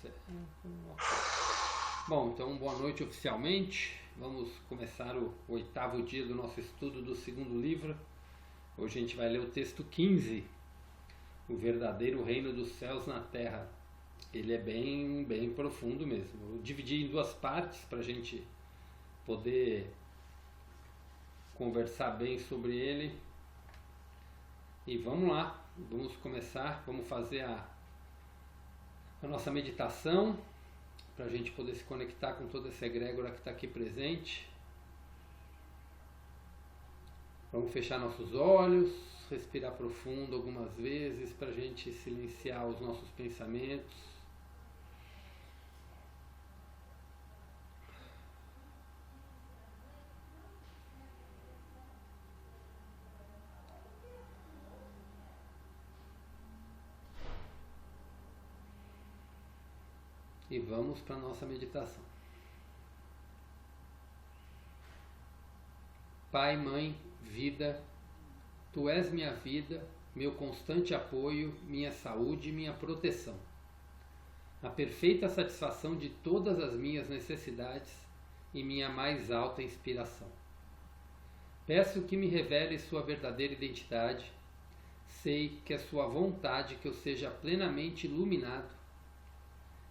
Certo. Bom, então boa noite oficialmente. Vamos começar o 8º dia do nosso estudo do segundo livro. Hoje a gente vai ler o texto 15, O Verdadeiro Reino dos Céus na Terra. Ele é bem profundo mesmo. Eu dividi em duas partes para a gente poder conversar bem sobre ele. E vamos lá, vamos começar, vamos fazer a nossa meditação, para a gente poder se conectar com toda essa egrégora que está aqui presente. Vamos fechar nossos olhos, respirar profundo algumas vezes, para a gente silenciar os nossos pensamentos. E vamos para a nossa meditação. Pai, Mãe, Vida, Tu és minha vida, meu constante apoio, minha saúde e minha proteção. A perfeita satisfação de todas as minhas necessidades e minha mais alta inspiração. Peço que me revele sua verdadeira identidade. Sei que é sua vontade que eu seja plenamente iluminado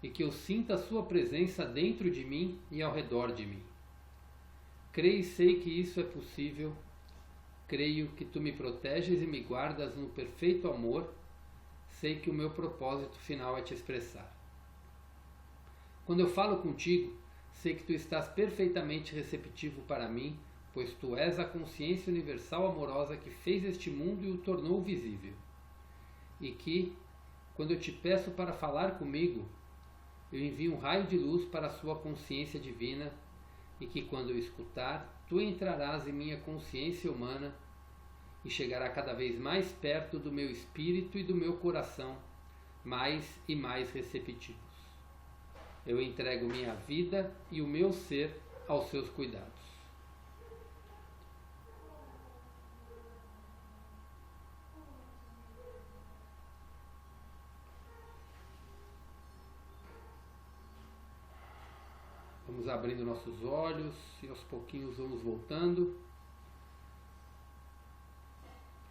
e que eu sinta a sua presença dentro de mim e ao redor de mim. Creio e sei que isso é possível. Creio que tu me proteges e me guardas no perfeito amor. Sei que o meu propósito final é te expressar. Quando eu falo contigo, sei que tu estás perfeitamente receptivo para mim, pois tu és a consciência universal amorosa que fez este mundo e o tornou visível. E que, quando eu te peço para falar comigo, eu envio um raio de luz para a sua consciência divina, e que quando eu escutar, tu entrarás em minha consciência humana e chegará cada vez mais perto do meu espírito e do meu coração, mais e mais receptivos. Eu entrego minha vida e o meu ser aos seus cuidados. Vamos abrindo nossos olhos e aos pouquinhos vamos voltando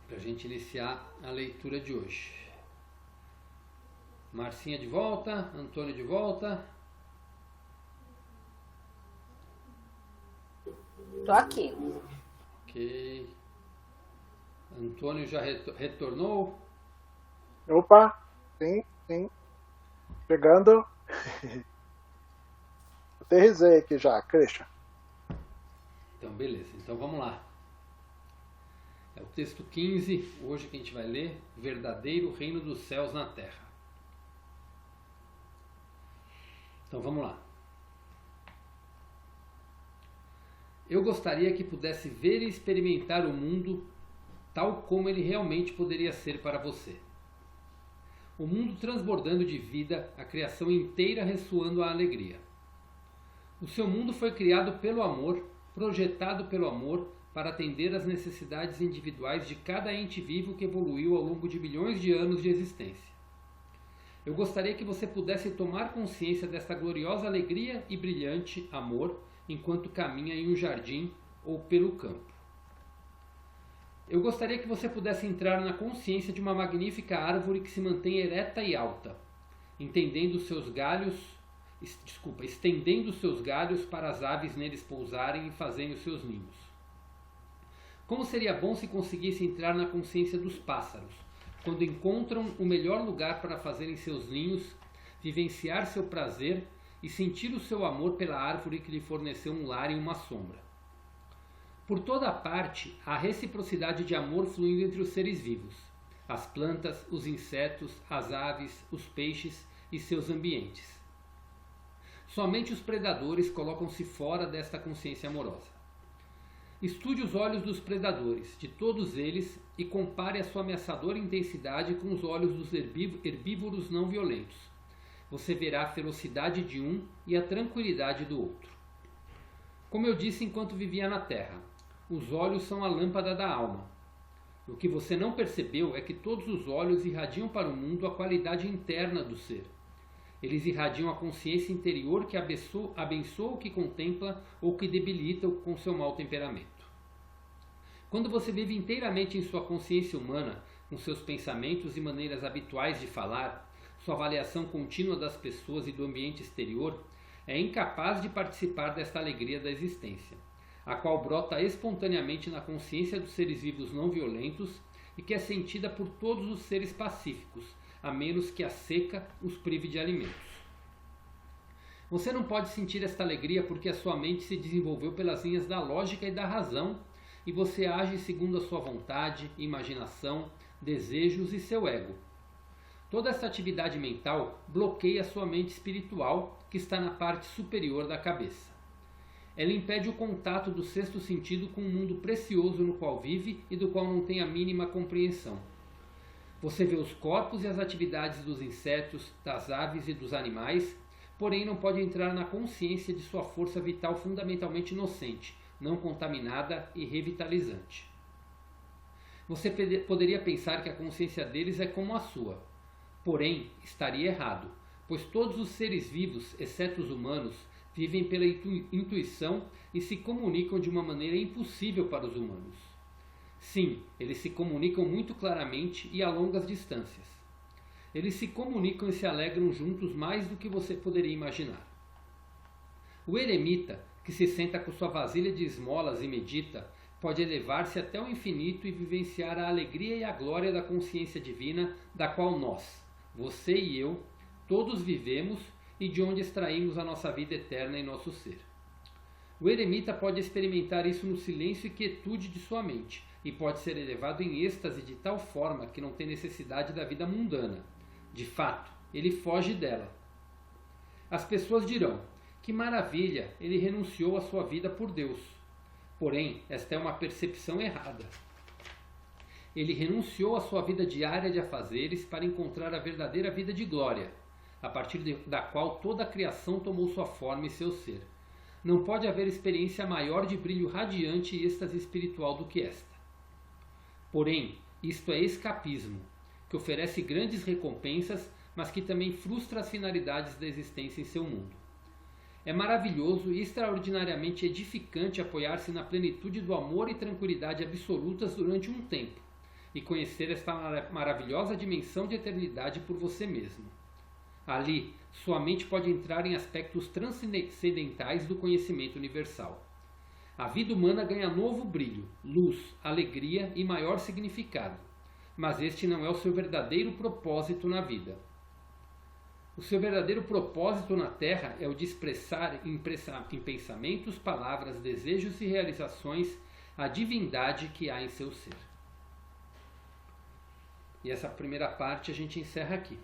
para a gente iniciar a leitura de hoje. Marcinha de volta, Antônio de volta. Tô aqui. Ok. Antônio já retornou? Opa, sim. Chegando. Aterrisei aqui já, Christian. Então, beleza. Então, vamos lá. É o texto 15, hoje que a gente vai ler, Verdadeiro Reino dos Céus na Terra. Então, vamos lá. Eu gostaria que pudesse ver e experimentar o mundo tal como ele realmente poderia ser para você. O mundo transbordando de vida, a criação inteira ressoando a alegria. O seu mundo foi criado pelo amor, projetado pelo amor, para atender às necessidades individuais de cada ente vivo que evoluiu ao longo de milhões de anos de existência. Eu gostaria que você pudesse tomar consciência desta gloriosa alegria e brilhante amor enquanto caminha em um jardim ou pelo campo. Eu gostaria que você pudesse entrar na consciência de uma magnífica árvore que se mantém ereta e alta, estendendo seus galhos para as aves neles pousarem e fazerem os seus ninhos. Como seria bom se conseguisse entrar na consciência dos pássaros, quando encontram o melhor lugar para fazerem seus ninhos, vivenciar seu prazer e sentir o seu amor pela árvore que lhe forneceu um lar e uma sombra. Por toda a parte, há reciprocidade de amor fluindo entre os seres vivos, as plantas, os insetos, as aves, os peixes e seus ambientes. Somente os predadores colocam-se fora desta consciência amorosa. Estude os olhos dos predadores, de todos eles, e compare a sua ameaçadora intensidade com os olhos dos herbívoros não violentos. Você verá a ferocidade de um e a tranquilidade do outro. Como eu disse enquanto vivia na Terra, os olhos são a lâmpada da alma. O que você não percebeu é que todos os olhos irradiam para o mundo a qualidade interna do ser. Eles irradiam a consciência interior que abençoa o que contempla ou que debilita com seu mau temperamento. Quando você vive inteiramente em sua consciência humana, com seus pensamentos e maneiras habituais de falar, sua avaliação contínua das pessoas e do ambiente exterior, é incapaz de participar desta alegria da existência, a qual brota espontaneamente na consciência dos seres vivos não violentos e que é sentida por todos os seres pacíficos, a menos que a seca os prive de alimentos. Você não pode sentir esta alegria porque a sua mente se desenvolveu pelas linhas da lógica e da razão e você age segundo a sua vontade, imaginação, desejos e seu ego. Toda essa atividade mental bloqueia sua mente espiritual, que está na parte superior da cabeça. Ela impede o contato do sexto sentido com o mundo precioso no qual vive e do qual não tem a mínima compreensão. Você vê os corpos e as atividades dos insetos, das aves e dos animais, porém não pode entrar na consciência de sua força vital fundamentalmente inocente, não contaminada e revitalizante. Você poderia pensar que a consciência deles é como a sua. Porém, estaria errado, pois todos os seres vivos, exceto os humanos, vivem pela intuição e se comunicam de uma maneira impossível para os humanos. Sim, eles se comunicam muito claramente e a longas distâncias. Eles se comunicam e se alegram juntos mais do que você poderia imaginar. O eremita, que se senta com sua vasilha de esmolas e medita, pode elevar-se até o infinito e vivenciar a alegria e a glória da consciência divina da qual nós, você e eu, todos vivemos e de onde extraímos a nossa vida eterna em nosso ser. O eremita pode experimentar isso no silêncio e quietude de sua mente e pode ser elevado em êxtase de tal forma que não tem necessidade da vida mundana. De fato, ele foge dela. As pessoas dirão: que maravilha, ele renunciou à sua vida por Deus. Porém, esta é uma percepção errada. Ele renunciou à sua vida diária de afazeres para encontrar a verdadeira vida de glória, a partir da qual toda a criação tomou sua forma e seu ser. Não pode haver experiência maior de brilho radiante e êxtase espiritual do que esta. Porém, isto é escapismo, que oferece grandes recompensas, mas que também frustra as finalidades da existência em seu mundo. É maravilhoso e extraordinariamente edificante apoiar-se na plenitude do amor e tranquilidade absolutas durante um tempo, e conhecer esta maravilhosa dimensão de eternidade por você mesmo. Ali, sua mente pode entrar em aspectos transcendentais do conhecimento universal. A vida humana ganha novo brilho, luz, alegria e maior significado, mas este não é o seu verdadeiro propósito na vida. O seu verdadeiro propósito na Terra é o de expressar em pensamentos, palavras, desejos e realizações a divindade que há em seu ser. E essa primeira parte a gente encerra aqui.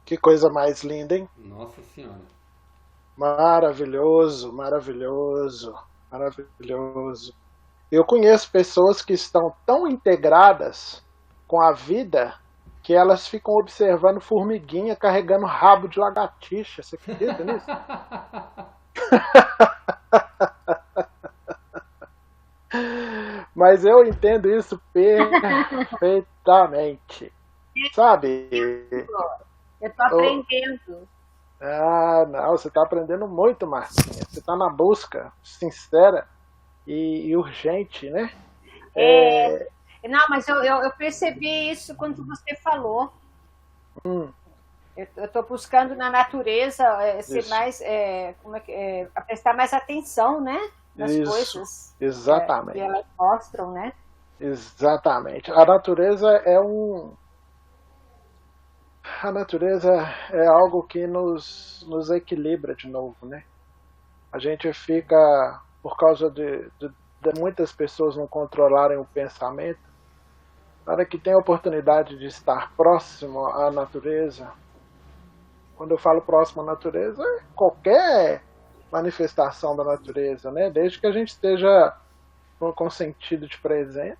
Que coisa mais linda, hein? Nossa Senhora. Maravilhoso, maravilhoso, maravilhoso. Eu conheço pessoas que estão tão integradas com a vida que elas ficam observando formiguinha carregando rabo de lagartixa. Você acredita nisso? Mas eu entendo isso perfeitamente. Sabe? Eu tô aprendendo. Ah, não, você está aprendendo muito, Marcinha. Você está na busca sincera e urgente, né? Não, mas eu percebi isso quando você falou. Eu estou buscando na natureza ser mais, a prestar mais atenção, né? Nas Isso, coisas. exatamente. Que elas mostram, né? Exatamente. A natureza é algo que nos equilibra de novo, né? A gente fica, por causa de muitas pessoas não controlarem o pensamento, na hora que tem a oportunidade de estar próximo à natureza, quando eu falo próximo à natureza, é qualquer manifestação da natureza, né? Desde que a gente esteja com sentido de presença,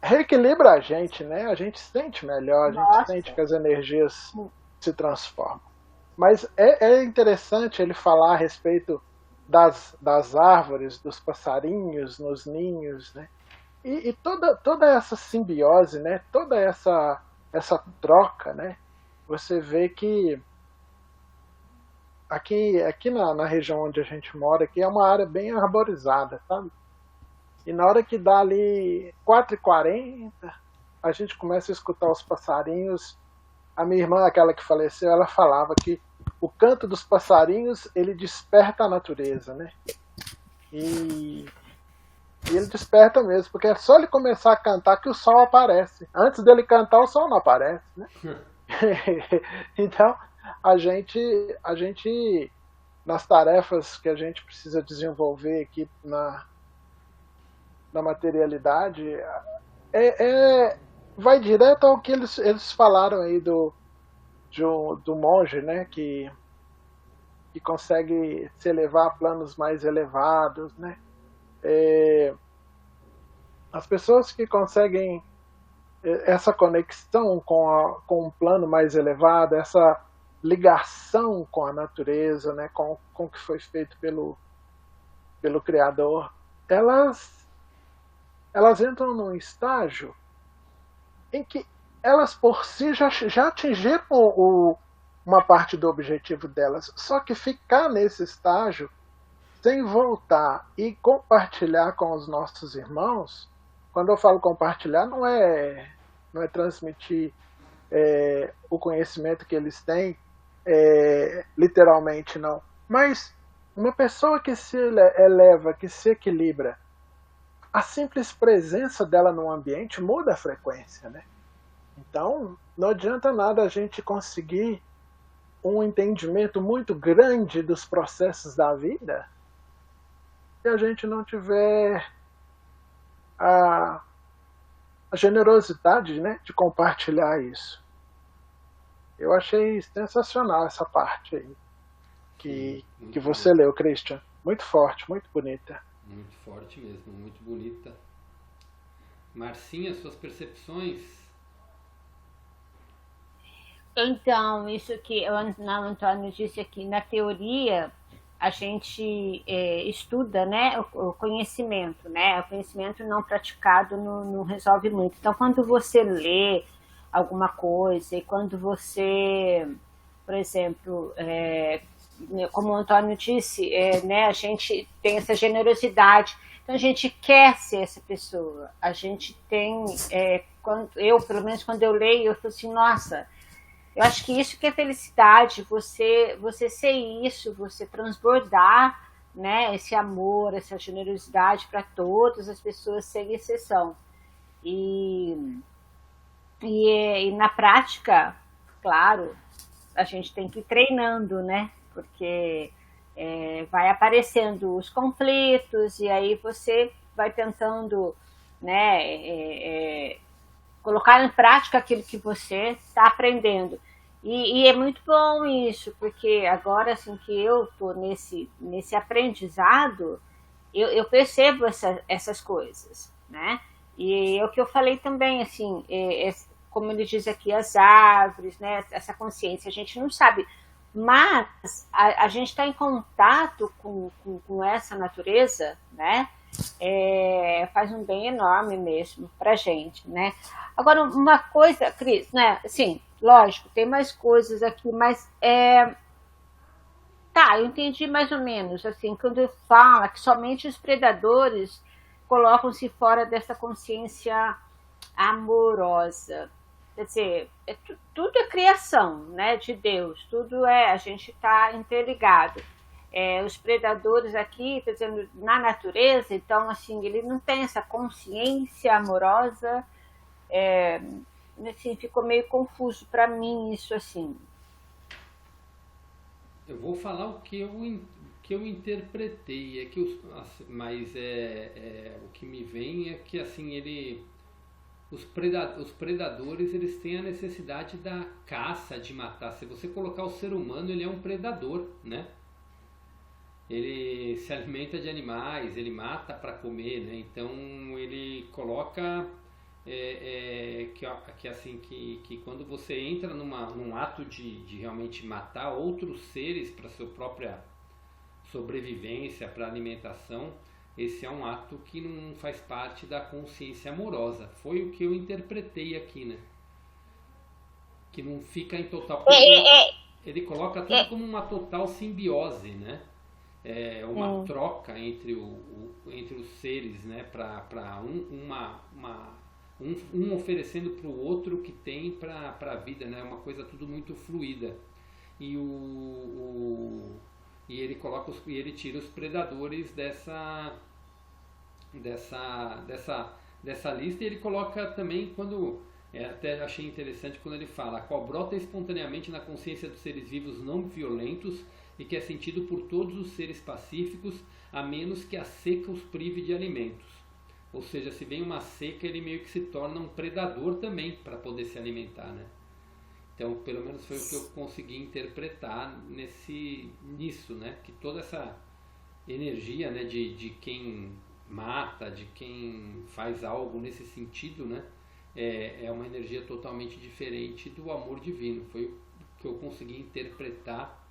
reequilibra a gente, né? A gente sente melhor, a gente sente que as energias se transformam. Mas é interessante ele falar a respeito das árvores, dos passarinhos nos ninhos, né? E toda essa simbiose, né? Toda essa troca, né? Você vê que aqui na região onde a gente mora, aqui é uma área bem arborizada, sabe? E na hora que dá ali 4h40, a gente começa a escutar os passarinhos. A minha irmã, aquela que faleceu, ela falava que o canto dos passarinhos, ele desperta a natureza, né? E ele desperta mesmo, porque é só ele começar a cantar que o sol aparece. Antes dele cantar, o sol não aparece, né? Então, a gente, nas tarefas que a gente precisa desenvolver aqui na materialidade, vai direto ao que eles falaram aí do monge, né, que consegue se elevar a planos mais elevados, né? As pessoas que conseguem essa conexão com um plano mais elevado, essa ligação com a natureza, né, com o que foi feito pelo Criador, elas entram num estágio em que elas por si já atingiram uma parte do objetivo delas. Só que ficar nesse estágio sem voltar e compartilhar com os nossos irmãos, quando eu falo compartilhar, não é transmitir o conhecimento que eles têm, literalmente não. Mas uma pessoa que se eleva, que se equilibra, a simples presença dela no ambiente muda a frequência, né? Então, não adianta nada a gente conseguir um entendimento muito grande dos processos da vida se a gente não tiver a generosidade, né, de compartilhar isso. Eu achei sensacional essa parte aí que você leu, Christian. Muito forte, muito bonita. Muito forte mesmo, muito bonita. Marcinha, suas percepções? Então, isso que o Antônio disse aqui, na teoria a gente estuda, né, o conhecimento, né? O conhecimento não praticado não resolve muito. Então, quando você lê alguma coisa e quando você, por exemplo, como o Antônio disse, né, a gente tem essa generosidade, então a gente quer ser essa pessoa, a gente tem, pelo menos quando eu leio, eu falo assim, nossa, eu acho que isso que é felicidade, você ser isso, você transbordar, né, esse amor, essa generosidade para todas as pessoas sem exceção. E na prática, claro, a gente tem que ir treinando, né? Porque vai aparecendo os conflitos e aí você vai tentando, né, colocar em prática aquilo que você está aprendendo. E é muito bom isso, porque agora assim que eu estou nesse aprendizado, eu percebo essas coisas, né? E é o que eu falei também, assim, como ele diz aqui, as árvores, né? Essa consciência, a gente não sabe, mas a gente está em contato com essa natureza, né? Faz um bem enorme mesmo pra gente, né? Agora, uma coisa, Cris, né? Assim, lógico, tem mais coisas aqui, mas tá, eu entendi mais ou menos, assim, quando fala que somente os predadores colocam-se fora dessa consciência amorosa. Quer dizer, tudo é criação, né, de Deus, tudo a gente está interligado. Os predadores aqui, quer dizer, na natureza, então, assim, ele não tem essa consciência amorosa, assim, ficou meio confuso para mim isso, assim. Eu vou falar o que eu interpretei, mas o que me vem é que, assim, os predadores, eles têm a necessidade da caça, de matar. Se você colocar o ser humano, ele é um predador, né? Ele se alimenta de animais, ele mata para comer, né? Então ele coloca que quando você entra num ato de realmente matar outros seres para sua própria sobrevivência, para alimentação, esse é um ato que não faz parte da consciência amorosa. Foi o que eu interpretei aqui, né? Que não fica em total... Ele coloca tudo como uma total simbiose, né? É uma troca entre os seres, né? Para um oferecendo para o outro o que tem para a vida, né? Uma coisa tudo muito fluida. E ele coloca ele tira os predadores dessa lista, e ele coloca também até achei interessante quando ele fala: a qual brota espontaneamente na consciência dos seres vivos não violentos e que é sentido por todos os seres pacíficos, a menos que a seca os prive de alimentos. Ou seja, se vem uma seca, ele meio que se torna um predador também para poder se alimentar, né? Então, pelo menos foi o que eu consegui interpretar nisso, né? Que toda essa energia, né, de quem mata, de quem faz algo nesse sentido, né? É uma energia totalmente diferente do amor divino. Foi o que eu consegui interpretar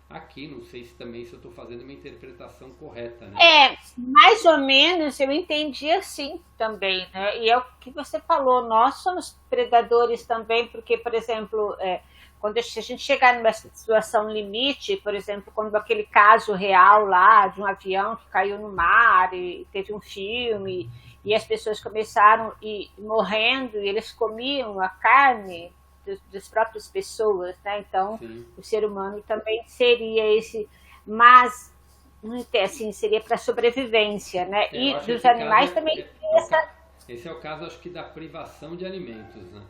aqui. Não sei se eu estou fazendo uma interpretação correta, né? Mais ou menos eu entendi assim também, né? E é o que você falou, nós somos predadores também, porque, por exemplo, quando a gente chegar numa situação limite, por exemplo, quando aquele caso real lá de um avião que caiu no mar e teve um filme e as pessoas começaram morrendo e eles comiam a carne das próprias pessoas, né? Então, sim, o ser humano também seria esse, mas assim, seria para sobrevivência, né? E dos animais também tem essa... Esse é o caso, acho que, da privação de alimentos, né?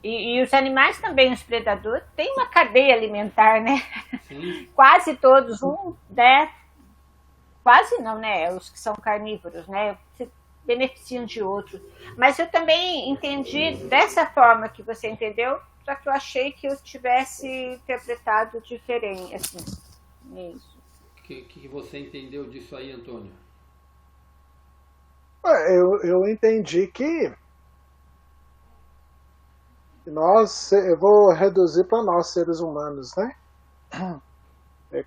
E os animais também, os predadores, têm uma cadeia alimentar, né? Sim. Quase todos, né? Quase não, né? Os que são carnívoros, né? Se beneficiam de outros. Mas eu também entendi dessa forma que você entendeu, só que eu achei que eu tivesse interpretado diferente, assim, isso. O que você entendeu disso aí, Antônio? Eu entendi que eu vou reduzir para nós, seres humanos, né?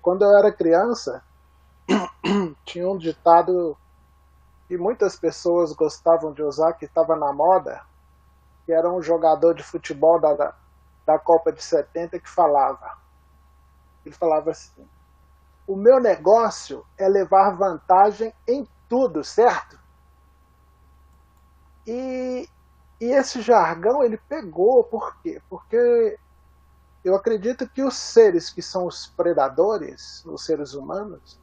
Quando eu era criança, tinha um ditado que muitas pessoas gostavam de usar, que estava na moda, que era um jogador de futebol da Copa de 70 que falava. Ele falava assim: o meu negócio é levar vantagem em tudo, certo? E esse jargão ele pegou, por quê? Porque eu acredito que os seres que são os predadores, os seres humanos,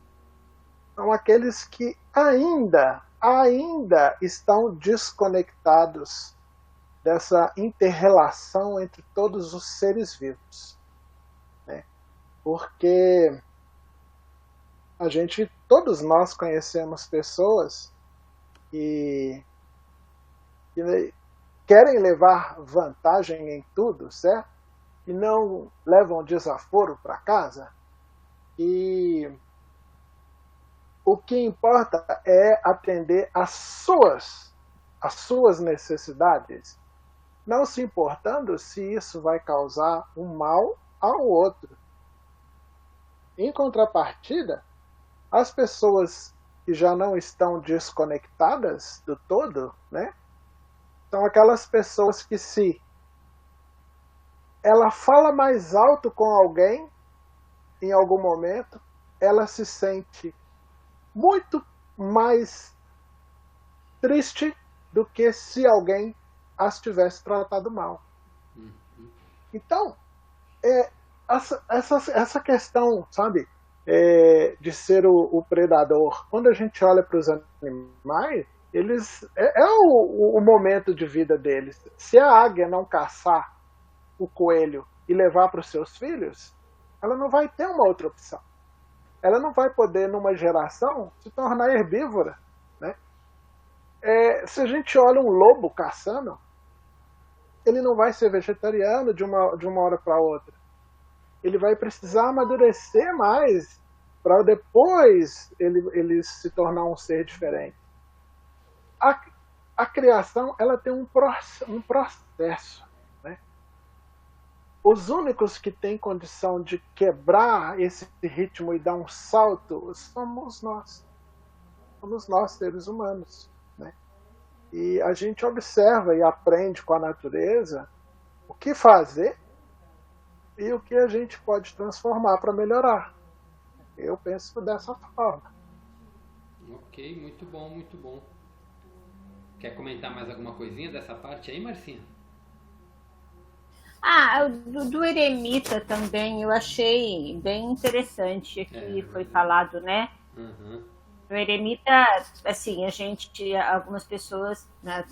são aqueles que ainda estão desconectados dessa inter-relação entre todos os seres vivos, né? Porque todos nós conhecemos pessoas que querem levar vantagem em tudo, certo? E não levam desaforo para casa. E o que importa é atender às suas necessidades, não se importando se isso vai causar um mal ao outro. Em contrapartida, as pessoas que já não estão desconectadas do todo, né, são aquelas pessoas que, se ela fala mais alto com alguém, em algum momento, ela se sente muito mais triste do que se alguém as tivesse tratado mal. Então, essa questão, sabe, de ser o predador, quando a gente olha para os animais, eles o momento de vida deles. Se a águia não caçar o coelho e levar para os seus filhos, ela não vai ter uma outra opção. Ela não vai poder, numa geração, se tornar herbívora, né? Se a gente olha um lobo caçando, ele não vai ser vegetariano de uma hora para outra. Ele vai precisar amadurecer mais para depois ele se tornar um ser diferente. a criação ela tem um processo. Né? Os únicos que têm condição de quebrar esse ritmo e dar um salto somos nós. Somos nós, seres humanos. Né? E a gente observa e aprende com a natureza o que fazer e o que a gente pode transformar para melhorar. Eu penso dessa forma. Ok, muito bom, muito bom. Quer comentar mais alguma coisinha dessa parte aí, Marcinha? Do eremita também eu achei bem interessante que foi falado, né? Uhum. O eremita, assim, algumas pessoas, né,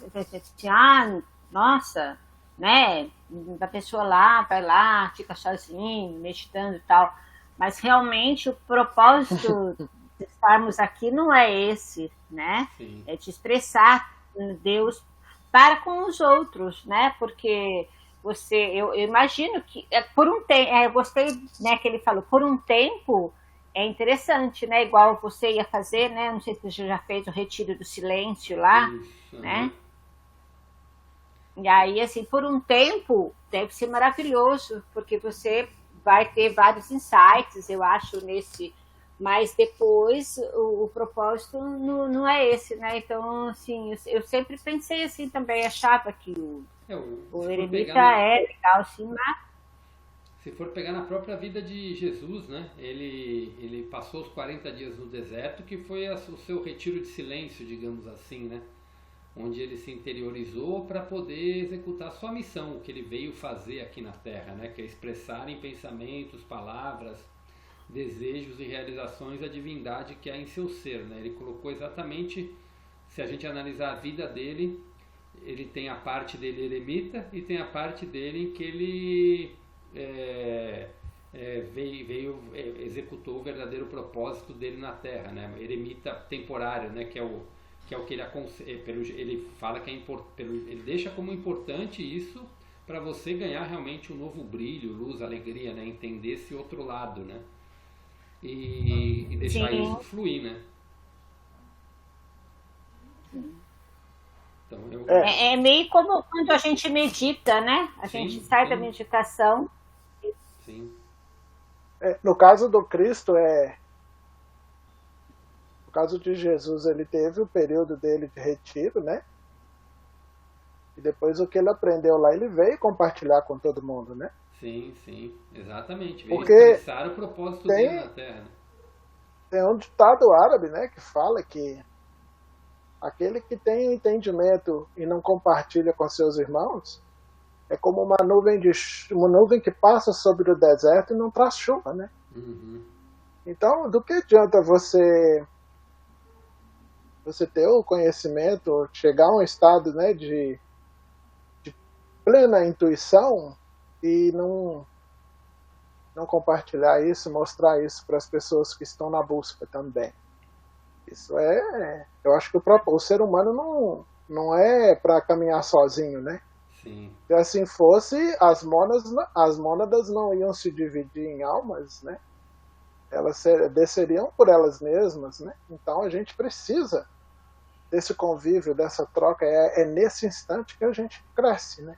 nossa, né? A pessoa vai lá, fica sozinho, meditando e tal. Mas realmente o propósito de estarmos aqui não é esse, né? Sim. É de expressar Deus para com os outros, né? Porque eu imagino que por um tempo, eu gostei, né, que ele falou, por um tempo é interessante, né? Igual você ia fazer, né? Não sei se você já fez o retiro do silêncio lá, né? E aí, assim, por um tempo deve ser maravilhoso, porque você vai ter vários insights, eu acho, mas depois o propósito não é esse, né? Então, assim, eu sempre pensei assim também, achava que o eremita é legal, sim, mas... Se for pegar na própria vida de Jesus, né? Ele passou os 40 dias no deserto, que foi o seu retiro de silêncio, digamos assim, né? Onde ele se interiorizou para poder executar sua missão, o que ele veio fazer aqui na Terra, né? Que é expressar em pensamentos, palavras, desejos e realizações a divindade que há em seu ser, né? Ele colocou exatamente, se a gente analisar a vida dele, ele tem a parte dele eremita e tem a parte dele em que ele executou o verdadeiro propósito dele na Terra, né? Eremita temporário, né? Que é o que ele fala que ele deixa como importante isso para você ganhar realmente um novo brilho, luz, alegria, né? Entender esse outro lado, né? E deixar Sim. isso fluir, né? Então, é meio como quando a gente medita, né? A Sim, gente sai da meditação. Sim. No caso do Cristo, no caso de Jesus, ele teve o período dele de retiro, né? E depois o que ele aprendeu lá, ele veio compartilhar com todo mundo, né? Sim, sim, exatamente. Veio Porque expressar o propósito dele na Terra. Né? Tem um ditado árabe, né, que fala que aquele que tem entendimento e não compartilha com seus irmãos é como uma nuvem que passa sobre o deserto e não traz chuva, né? Uhum. Então, do que adianta você ter o conhecimento, chegar a um estado, né, de plena intuição e não compartilhar isso, mostrar isso para as pessoas que estão na busca também. Isso eu acho que o ser humano não é para caminhar sozinho, né? Sim. Se assim fosse, as mônadas não iam se dividir em almas, né? Elas desceriam por elas mesmas, né? Então a gente precisa desse convívio, dessa troca. É nesse instante que a gente cresce, né?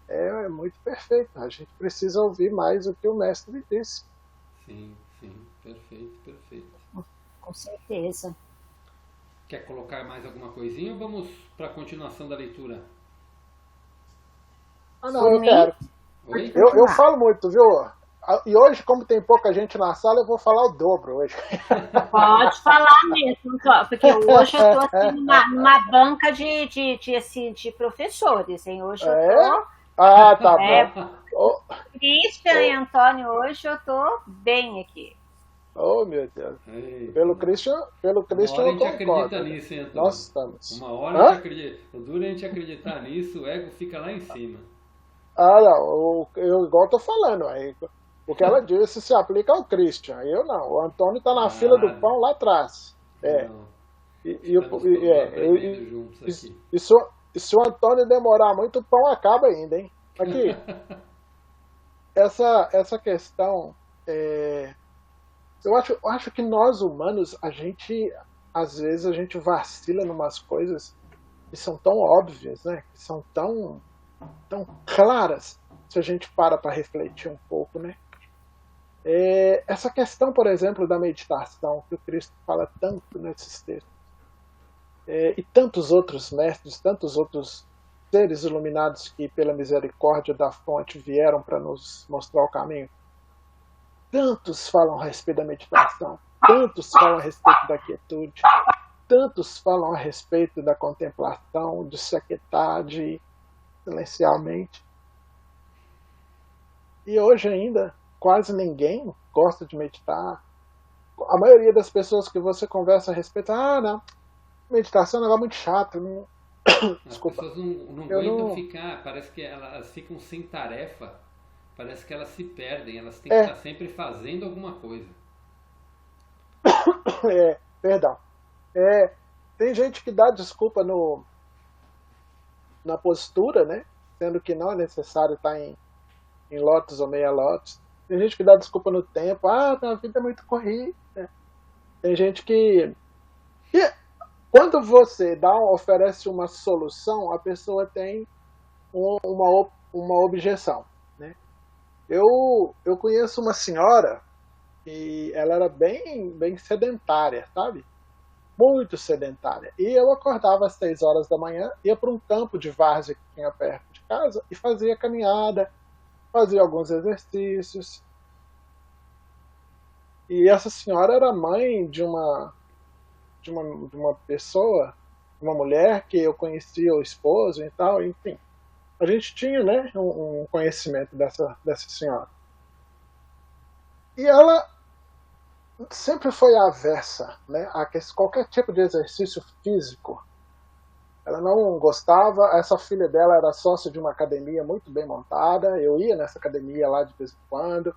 É muito perfeito. A gente precisa ouvir mais o que o mestre disse. Sim, sim. Perfeito, perfeito. Com certeza. Quer colocar mais alguma coisinha ou vamos para a continuação da leitura? Não, eu quero. Oi? Eu falo muito, viu? E hoje, como tem pouca gente na sala, eu vou falar o dobro hoje. Pode falar mesmo, porque hoje eu estou assim, numa banca de professores, hein? Hoje eu estou... tá bom. Christian e Antônio, hoje eu estou bem aqui. Oh, meu Deus. Eita. Pelo Christian eu concordo. a gente acredita nisso, hein, Antônio? Nós estamos. Uma hora a gente acredita. O duro é a gente acreditar nisso, o ego fica lá em cima. Não. Igual eu tô falando. Aí, o que ela disse se aplica ao Christian. Eu não. O Antônio tá na fila do pão lá atrás. E se o Antônio demorar muito, o pão acaba ainda, hein? Aqui. essa questão... Eu acho que nós humanos, a gente às vezes a gente vacila em umas coisas que são tão óbvias, né? Que são tão claras, se a gente para refletir um pouco, né? Essa questão, por exemplo, da meditação, que o Cristo fala tanto nesses textos, e tantos outros mestres, tantos outros seres iluminados que, pela misericórdia da fonte, vieram para nos mostrar o caminho, tantos falam a respeito da meditação, tantos falam a respeito da quietude, tantos falam a respeito da contemplação, de se aquietar, de silencialmente. E hoje ainda, quase ninguém gosta de meditar. A maioria das pessoas que você conversa a respeito, não, meditação é um negócio muito chato. Não... Desculpa. As pessoas não aguentam ficar, parece que elas ficam sem tarefa, parece que elas se perdem, elas têm que estar sempre fazendo alguma coisa. Perdão. Tem gente que dá desculpa na postura, né? Sendo que não é necessário estar em lotos ou meia lotos. Tem gente que dá desculpa no tempo. Minha vida é muito corrida. Tem gente que quando você oferece uma solução, a pessoa tem uma objeção, né? Eu conheço uma senhora e ela era bem sedentária, sabe? Muito sedentária. E eu acordava às 6 horas da manhã, ia para um campo de várzea que tinha perto de casa e fazia caminhada, fazia alguns exercícios. E essa senhora era mãe de uma pessoa, uma mulher que eu conhecia o esposo e tal, enfim. A gente tinha, né, um conhecimento dessa senhora. E ela sempre foi avessa, né, a qualquer tipo de exercício físico. Ela não gostava. Essa filha dela era sócia de uma academia muito bem montada. Eu ia nessa academia lá de vez em quando.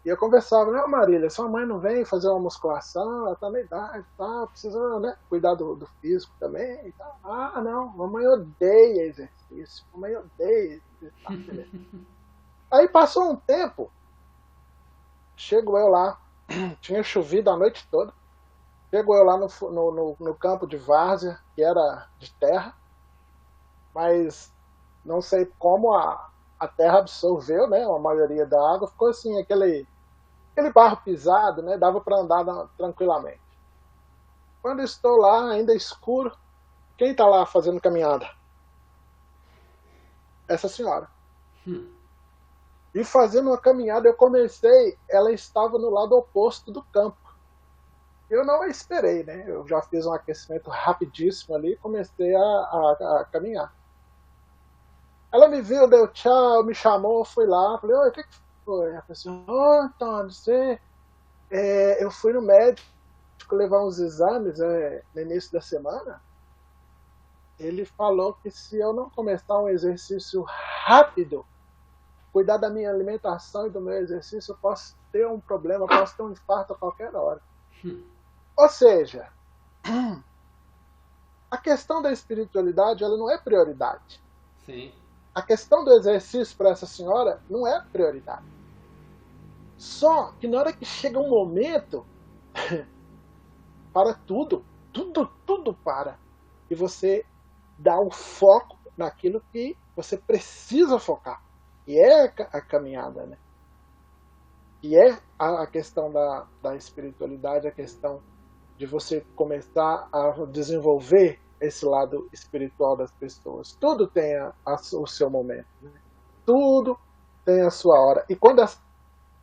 E eu conversava, Marília, sua mãe não vem fazer uma musculação, ela tá na idade, tá, precisa, né, cuidar do físico também. E tal. Não, mamãe odeia exercício, mamãe odeia exercício. Aí passou um tempo, chego eu lá, tinha chovido a noite toda, chego eu lá no campo de várzea, que era de terra, mas não sei como a terra absorveu, né, a maioria da água, ficou assim, aquele barro pisado, né, dava para andar tranquilamente. Quando estou lá, ainda escuro, quem está lá fazendo caminhada? Essa senhora. E fazendo uma caminhada, eu comecei, ela estava no lado oposto do campo. Eu não a esperei, né? Eu já fiz um aquecimento rapidíssimo ali e comecei a caminhar. Ela me viu, deu tchau, me chamou, fui lá, falei, oi, o que foi? Ela falou assim, Antônio, eu fui no médico levar uns exames no início da semana. Ele falou que se eu não começar um exercício rápido, cuidar da minha alimentação e do meu exercício, eu posso ter um problema, posso ter um infarto a qualquer hora. Ou seja, a questão da espiritualidade, ela não é prioridade. Sim. A questão do exercício para essa senhora não é prioridade. Só que na hora que chega um momento, para tudo para. E você dá o foco naquilo que você precisa focar. E é a caminhada, né? E é a questão da espiritualidade, a questão de você começar a desenvolver esse lado espiritual das pessoas. Tudo tem o seu momento, né? Tudo tem a sua hora. E quando essa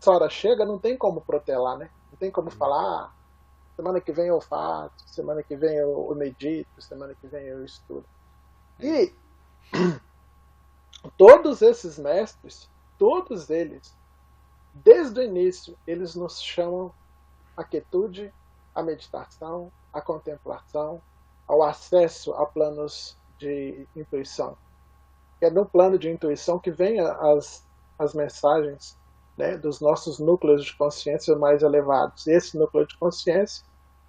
hora chega, não tem como protelar, né? Não tem como falar, semana que vem eu faço, semana que vem eu medito, semana que vem eu estudo. E todos esses mestres, todos eles, desde o início, eles nos chamam à quietude, à meditação, à contemplação, ao acesso a planos de intuição. É no plano de intuição que vem as mensagens, né, dos nossos núcleos de consciência mais elevados. Esse núcleo de consciência,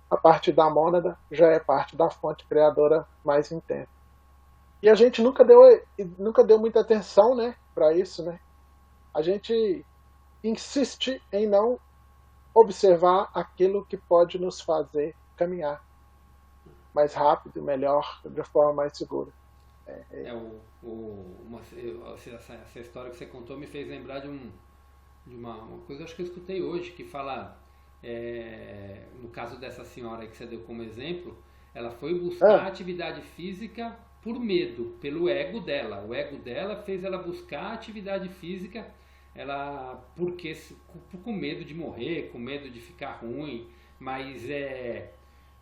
a parte da mônada, já é parte da fonte criadora mais intensa. E a gente nunca deu muita atenção, né, para isso, né? A gente insiste em não observar aquilo que pode nos fazer caminhar. mais rápido, melhor, de forma mais segura. Essa história que você contou me fez lembrar de uma coisa, acho que eu escutei hoje, que fala, no caso dessa senhora que você deu como exemplo, ela foi buscar atividade física por medo, pelo ego dela. O ego dela fez ela buscar atividade física, porque com medo de morrer, com medo de ficar ruim, mas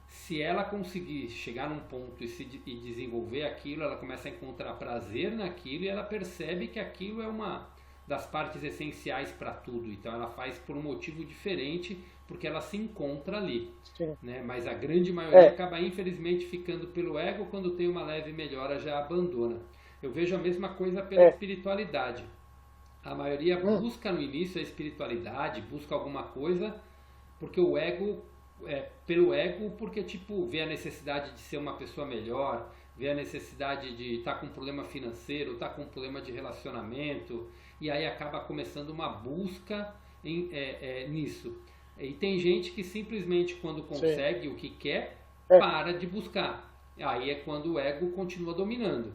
se ela conseguir chegar num ponto e desenvolver aquilo, ela começa a encontrar prazer naquilo e ela percebe que aquilo é uma das partes essenciais para tudo. Então ela faz por um motivo diferente, porque ela se encontra ali. Né? Mas a grande maioria acaba infelizmente ficando pelo ego, quando tem uma leve melhora já abandona. Eu vejo a mesma coisa pela espiritualidade. A maioria busca no início a espiritualidade, busca alguma coisa, porque o ego, pelo ego, porque tipo, vê a necessidade de ser uma pessoa melhor, vê a necessidade de estar com um problema financeiro, estar com um problema de relacionamento, e aí acaba começando uma busca nisso. E tem gente que simplesmente quando consegue o que quer, para de buscar. Aí é quando o ego continua dominando.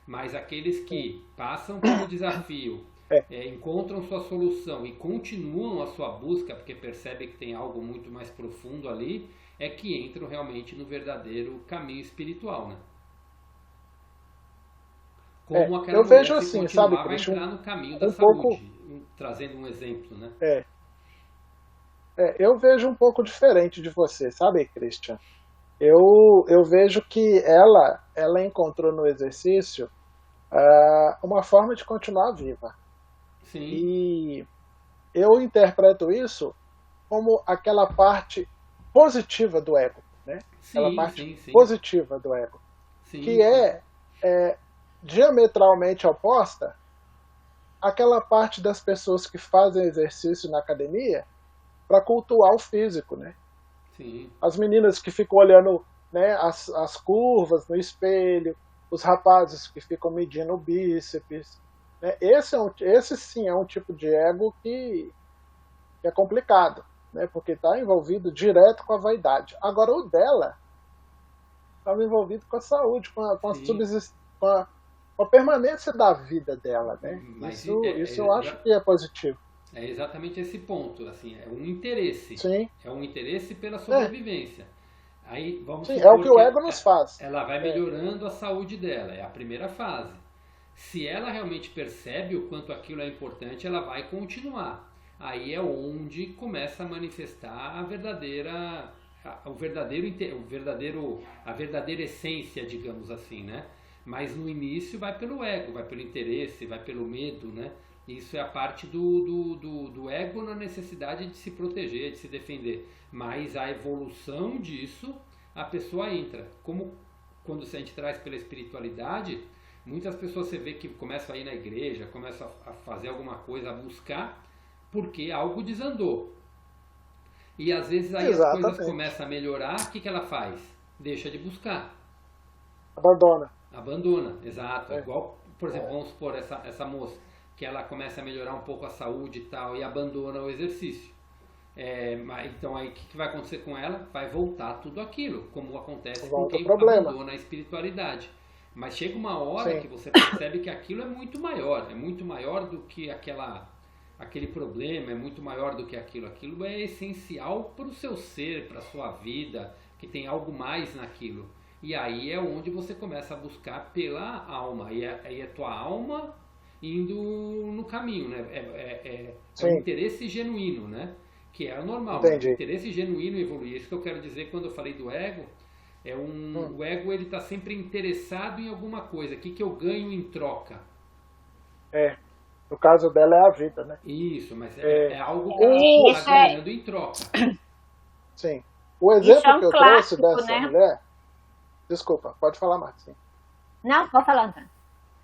Mas aqueles que passam pelo desafio, encontram sua solução e continuam a sua busca, porque percebem que tem algo muito mais profundo ali, é que entram realmente no verdadeiro caminho espiritual, né? Como aquela eu mulher vejo que assim, continuava sabe, a entrar no caminho da pouco, saúde, trazendo um exemplo, né? Eu vejo um pouco diferente de você, sabe, Christian? Eu vejo que ela encontrou no exercício uma forma de continuar viva. Sim. E eu interpreto isso como aquela parte positiva do ego, né? Aquela parte positiva do ego, que é diametralmente oposta àquela parte das pessoas que fazem exercício na academia para cultuar o físico, né? Sim. As meninas que ficam olhando, né, as curvas no espelho, os rapazes que ficam medindo o bíceps, né? Esse sim é um tipo de ego que é complicado, né? Porque está envolvido direto com a vaidade. Agora o dela estava envolvido com a saúde, com a permanência da vida dela, né? Mas isso eu acho que é positivo. É exatamente esse ponto, assim, é um interesse. Sim. É um interesse pela sobrevivência. Aí vamos supor o que o ego nos faz. Ela vai melhorando a saúde dela, é a primeira fase. Se ela realmente percebe o quanto aquilo é importante, ela vai continuar. Aí é onde começa a manifestar a verdadeira essência, digamos assim, né? Mas no início vai pelo ego, vai pelo interesse, vai pelo medo, né? Isso é a parte do ego na necessidade de se proteger, de se defender. Mas a evolução disso, a pessoa entra. Como quando a gente traz pela espiritualidade, muitas pessoas você vê que começam a ir na igreja, começam a fazer alguma coisa, a buscar, porque algo desandou. E às vezes aí as coisas começam a melhorar, o que ela faz? Deixa de buscar. Abandona, exato. Igual, por exemplo, vamos supor essa moça, que ela começa a melhorar um pouco a saúde e tal, e abandona o exercício. Então aí o que vai acontecer com ela? Vai voltar tudo aquilo, como acontece com quem abandona a espiritualidade. Mas chega uma hora que você percebe que aquilo é muito maior do que aquele problema, é muito maior do que aquilo. Aquilo é essencial para o seu ser, para a sua vida, que tem algo mais naquilo. E aí é onde você começa a buscar pela alma. E aí é tua alma indo no caminho, né? É um interesse genuíno, né? Que é o normal. O interesse genuíno evoluir. Isso que eu quero dizer quando eu falei do ego. O ego, ele está sempre interessado em alguma coisa. O que eu ganho em troca? No caso dela é a vida, né? Isso, mas é algo que ela está ganhando em troca. Sim. O exemplo que eu trouxe dessa mulher... Desculpa, pode falar, Martim. Não, pode falar, Antônio.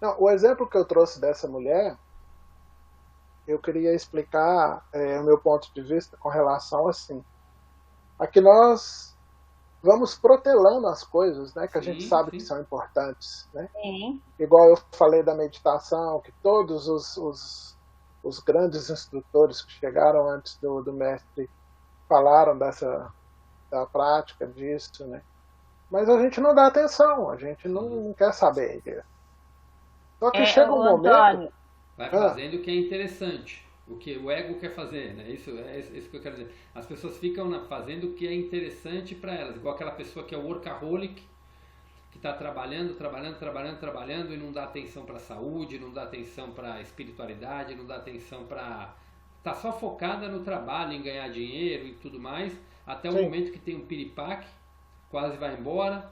Não, o exemplo que eu trouxe dessa mulher, eu queria explicar o meu ponto de vista com relação assim. Aqui nós vamos protelando as coisas, né, que a gente sabe que são importantes, né? Igual eu falei da meditação, que todos os grandes instrutores que chegaram antes do mestre falaram da prática disso, né? mas a gente não dá atenção, a gente não quer saber disso. Só que chega um momento... Vai fazendo o que é interessante, o que o ego quer fazer, né? Isso que eu quero dizer. As pessoas ficam fazendo o que é interessante para elas, igual aquela pessoa que é workaholic, que está trabalhando e não dá atenção para a saúde, não dá atenção para a espiritualidade, não dá atenção para... Está só focada no trabalho, em ganhar dinheiro e tudo mais, até o momento que tem um piripaque, quase vai embora,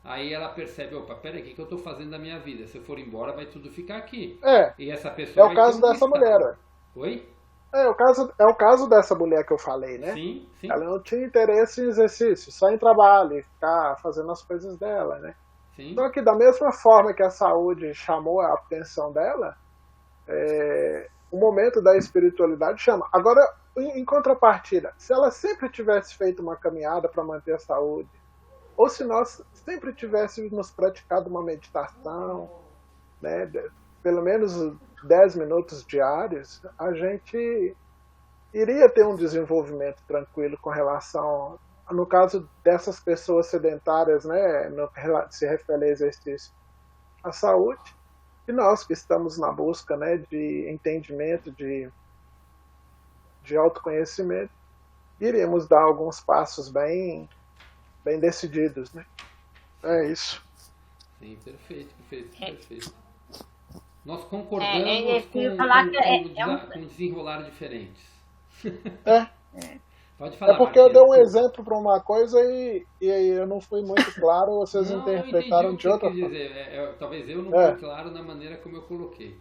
aí ela percebe, opa, peraí, o que eu estou fazendo da minha vida? Se eu for embora, vai tudo ficar aqui. E essa pessoa é o caso dessa mulher. Oi? É o caso dessa mulher que eu falei, né? Sim. Ela não tinha interesse em exercício, só em trabalho, e ficar fazendo as coisas dela, né? Sim. Só que da mesma forma que a saúde chamou a atenção dela, o momento da espiritualidade chama. Agora, em contrapartida, se ela sempre tivesse feito uma caminhada para manter a saúde, ou se nós sempre tivéssemos praticado uma meditação, né, pelo menos 10 minutos diários, a gente iria ter um desenvolvimento tranquilo com relação, no caso dessas pessoas sedentárias, né, no que se refere a exercício, à saúde, e nós que estamos na busca, né, de entendimento, de autoconhecimento, iríamos dar alguns passos bem decididos, né? É isso. Sim, perfeito. Nós concordamos com desenrolar diferentes. Pode falar. É porque eu dei um exemplo para uma coisa e eu não fui muito claro, vocês interpretaram de outra forma. Talvez eu não fui claro na maneira como eu coloquei.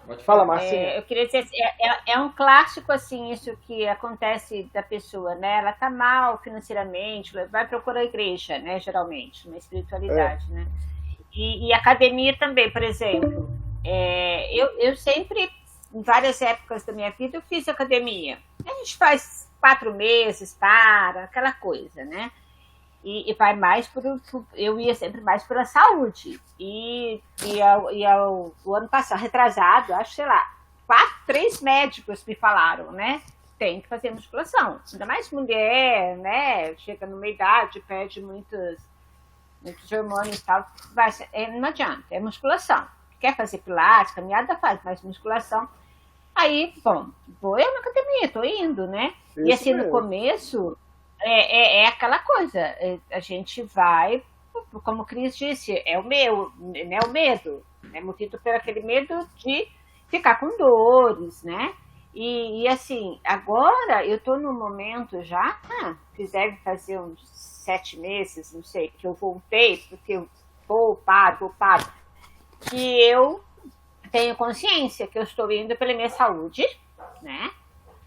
Pode falar, Marcinha. Eu queria dizer assim, é um clássico assim, isso que acontece da pessoa, né? Ela tá mal financeiramente, vai procurar a igreja, né? Geralmente, na espiritualidade, né? E academia também, por exemplo. Eu sempre, em várias épocas da minha vida, eu fiz academia. A gente faz 4 meses, aquela coisa, né? E vai mais eu ia sempre mais pela saúde. O ano passado, retrasado, acho, sei lá, 3 médicos me falaram, né? Tem que fazer musculação. Ainda mais mulher, né? Chega numa idade, perde muitos hormônios e tal. Não adianta, é musculação. Quer fazer pilates, caminhada, faz, mas musculação. Aí, bom, vou eu na academia, tô indo, né? Isso e assim, mesmo. No começo... É aquela coisa, a gente vai, como o Cris disse, é o medo, é movido por aquele medo de ficar com dores, né? E assim, agora eu tô num momento já, deve fazer uns 7 meses, não sei, que eu voltei, porque eu vou, paro, que eu tenho consciência que eu estou indo pela minha saúde, né?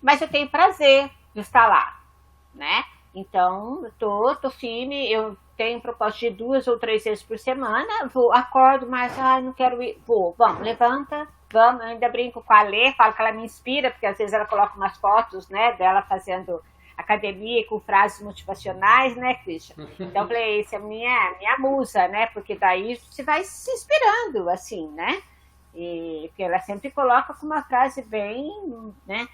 Mas eu tenho prazer de estar lá, né? Então, eu tô firme, eu tenho propósito de 2 ou 3 vezes por semana, acordo, mas não quero ir, vamos, levanta, vamos, eu ainda brinco com a Lê, falo que ela me inspira, porque às vezes ela coloca umas fotos, né, dela fazendo academia com frases motivacionais, né, Christian? Então eu falei, essa é minha musa, né, porque daí você vai se inspirando, assim, né, e porque ela sempre coloca com uma frase bem, né,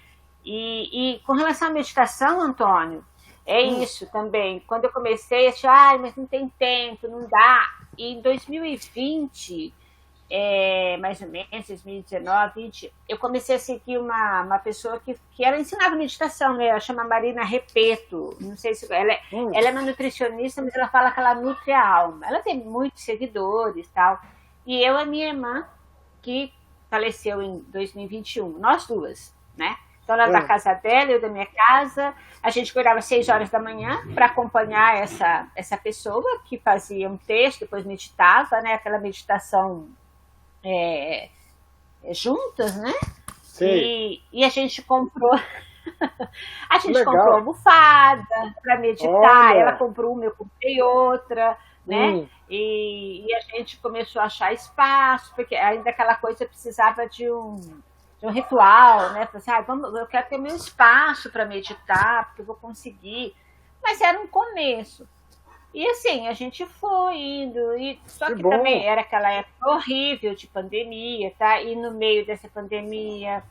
e com relação à meditação, Antônio, é isso também. Quando eu comecei, eu achei, mas não tem tempo, não dá. E em 2020, mais ou menos, 2019, 20, eu comecei a seguir uma pessoa que ela ensinava meditação, né? Ela chama Marina Repeto. Não sei se ela é uma nutricionista, mas ela fala que ela nutre a alma. Ela tem muitos seguidores e tal. E eu, a minha irmã, que faleceu em 2021, nós duas, né? Então, ela da casa dela, eu da minha casa, a gente acordava às 6 horas da manhã para acompanhar essa pessoa que fazia um texto, depois meditava, né? Aquela meditação juntas, né? Sim. E a gente comprou comprou almofada para meditar. Olha. Ela comprou uma, eu comprei outra, né? E a gente começou a achar espaço, porque ainda aquela coisa precisava de um ritual, né? Assim, eu quero ter meu espaço para meditar, porque eu vou conseguir. Mas era um começo. E assim, a gente foi indo, só que também era aquela época horrível de pandemia, tá? E no meio dessa pandemia,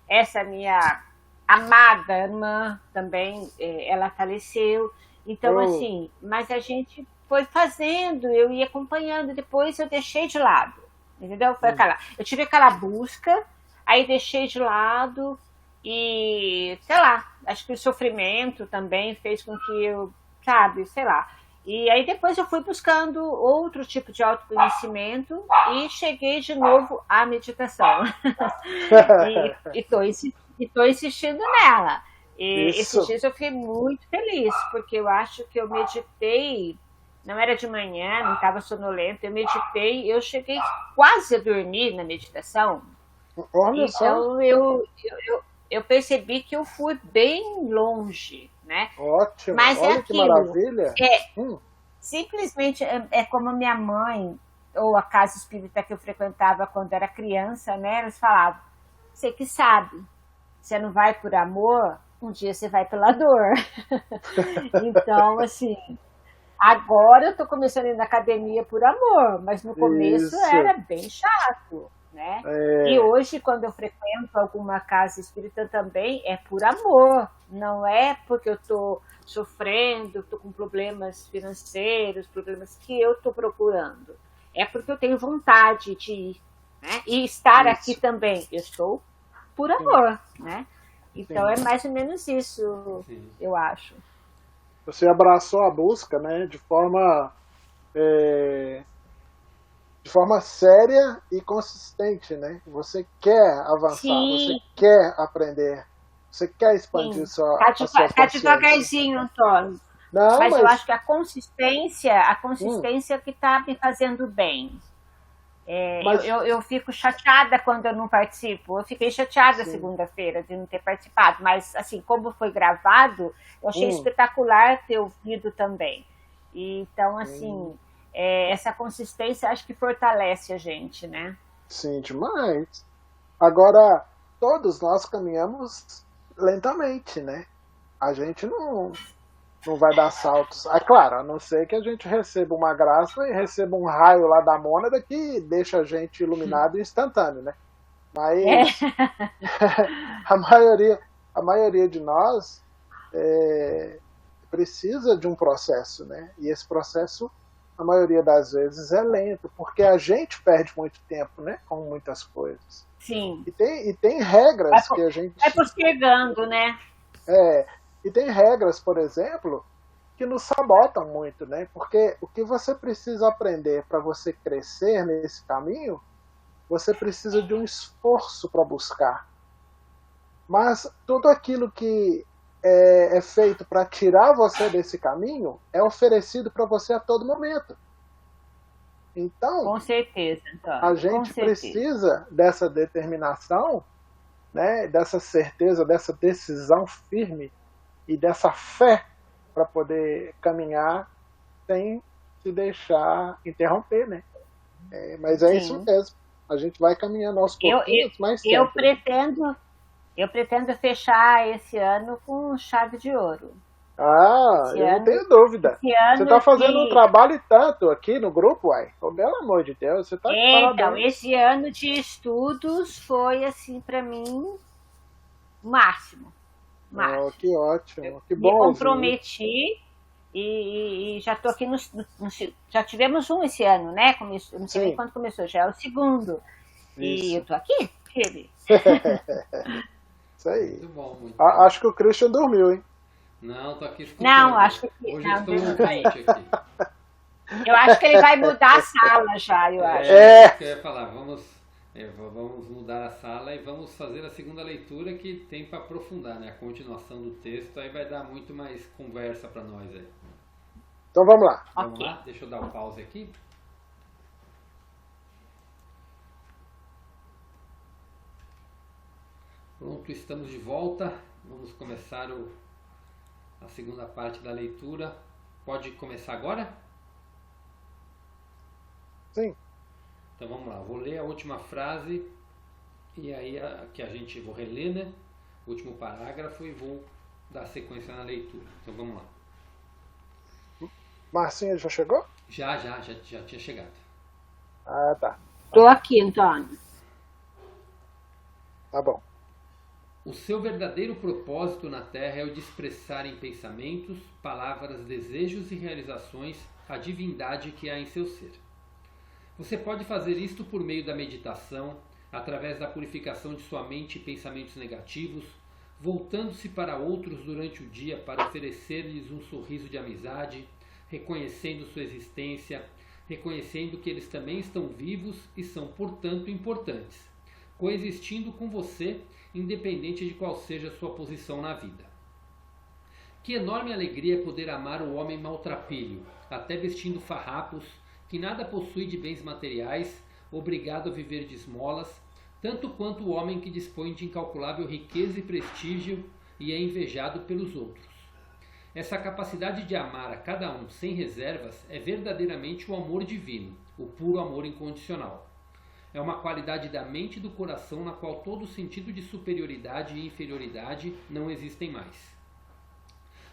essa minha amada irmã também, ela faleceu. Então, assim, mas a gente foi fazendo, eu ia acompanhando, depois eu deixei de lado, entendeu? Eu tive aquela busca, aí deixei de lado e, sei lá, acho que o sofrimento também fez com que eu, sabe, sei lá. E aí depois eu fui buscando outro tipo de autoconhecimento e cheguei de novo à meditação. e tô insistindo nela. E esses dias eu fiquei muito feliz, porque eu acho que eu meditei, não era de manhã, não estava sonolenta, eu meditei, eu cheguei quase a dormir na meditação. Olha então só. eu percebi que eu fui bem longe, né? Ótimo, mas olha é que aquilo, maravilha. Simplesmente é como a minha mãe, ou a casa espírita que eu frequentava quando era criança, né? Eles falavam, você que sabe, você não vai por amor, um dia você vai pela dor. Então, assim, agora eu tô começando a ir na academia por amor, mas no começo era bem chato, né? E hoje, quando eu frequento alguma casa espírita também, é por amor, não é porque eu tô sofrendo, tô com problemas financeiros, problemas que eu tô procurando. É porque eu tenho vontade de ir, né? E estar aqui também, eu estou por amor, né? Então é mais ou menos isso, eu acho. Você abraçou a busca, né, de forma séria e consistente, né? Você quer avançar, você quer aprender, você quer expandir a sua consciência. Tá devagarzinho, Antônio. Mas eu acho que a consistência que está me fazendo bem. Eu fico chateada quando eu não participo. Eu fiquei chateada segunda-feira de não ter participado, mas assim, como foi gravado, eu achei espetacular ter ouvido também. Então, assim, essa consistência acho que fortalece a gente, né? Sim, demais. Agora, todos nós caminhamos lentamente, né? A gente não vai dar saltos. Claro, a não ser que a gente receba uma graça e receba um raio lá da mônada que deixa a gente iluminado e instantâneo, né? Mas a maioria de nós precisa de um processo, né? E esse processo, a maioria das vezes, é lento, porque a gente perde muito tempo, né? Com muitas coisas. Sim. E tem regras que a gente... Vai postergando, né? E tem regras, por exemplo, que nos sabotam muito, né? Porque o que você precisa aprender para você crescer nesse caminho, você precisa de um esforço para buscar. Mas tudo aquilo que é feito para tirar você desse caminho é oferecido para você a todo momento. Então, com certeza, Antônio, a gente precisa dessa determinação, né? Dessa certeza, dessa decisão firme e dessa fé para poder caminhar sem se deixar interromper, né? Mas é isso mesmo. A gente vai caminhando aos pouquinhos, mas sempre. Eu pretendo fechar esse ano com chave de ouro. Eu não tenho dúvida. Você está fazendo um trabalho e tanto aqui no grupo, uai. Pelo amor de Deus, você está de parabéns. Então, esse ano de estudos foi, assim, para mim, o máximo. Oh, que ótimo, que bom. Me comprometi e já estou aqui já tivemos um esse ano, né? Não sei nem quando começou, já é o segundo. Isso. E eu estou aqui, filho. Isso aí. Muito bom, muito bom. Acho que o Christian dormiu, hein? Não, tô aqui escutando. Não, acho que hoje eu estou ouvinte aqui. Eu acho que ele vai mudar a sala já, eu acho. Isso que eu ia falar, vamos mudar a sala e vamos fazer a segunda leitura que tem para aprofundar, né? A continuação do texto, aí vai dar muito mais conversa para nós aí. Então vamos lá. Vamos lá? Deixa eu dar um pause aqui. Pronto, estamos de volta. Vamos começar a segunda parte da leitura. Pode começar agora? Sim. Então vamos lá, vou ler a última frase e aí vou reler, né? O último parágrafo e vou dar sequência na leitura. Então vamos lá. Marcinha já chegou? Já tinha chegado. Tá. Tô aqui, Antônio. Tá bom. O seu verdadeiro propósito na Terra é o de expressar em pensamentos, palavras, desejos e realizações a divindade que há em seu ser. Você pode fazer isto por meio da meditação, através da purificação de sua mente e pensamentos negativos, voltando-se para outros durante o dia para oferecer-lhes um sorriso de amizade, reconhecendo sua existência, reconhecendo que eles também estão vivos e são, portanto, importantes, coexistindo com você, independente de qual seja a sua posição na vida. Que enorme alegria poder amar o homem maltrapilho, até vestindo farrapos, que nada possui de bens materiais, obrigado a viver de esmolas, tanto quanto o homem que dispõe de incalculável riqueza e prestígio e é invejado pelos outros. Essa capacidade de amar a cada um sem reservas é verdadeiramente o amor divino, o puro amor incondicional. É uma qualidade da mente e do coração na qual todo sentido de superioridade e inferioridade não existem mais.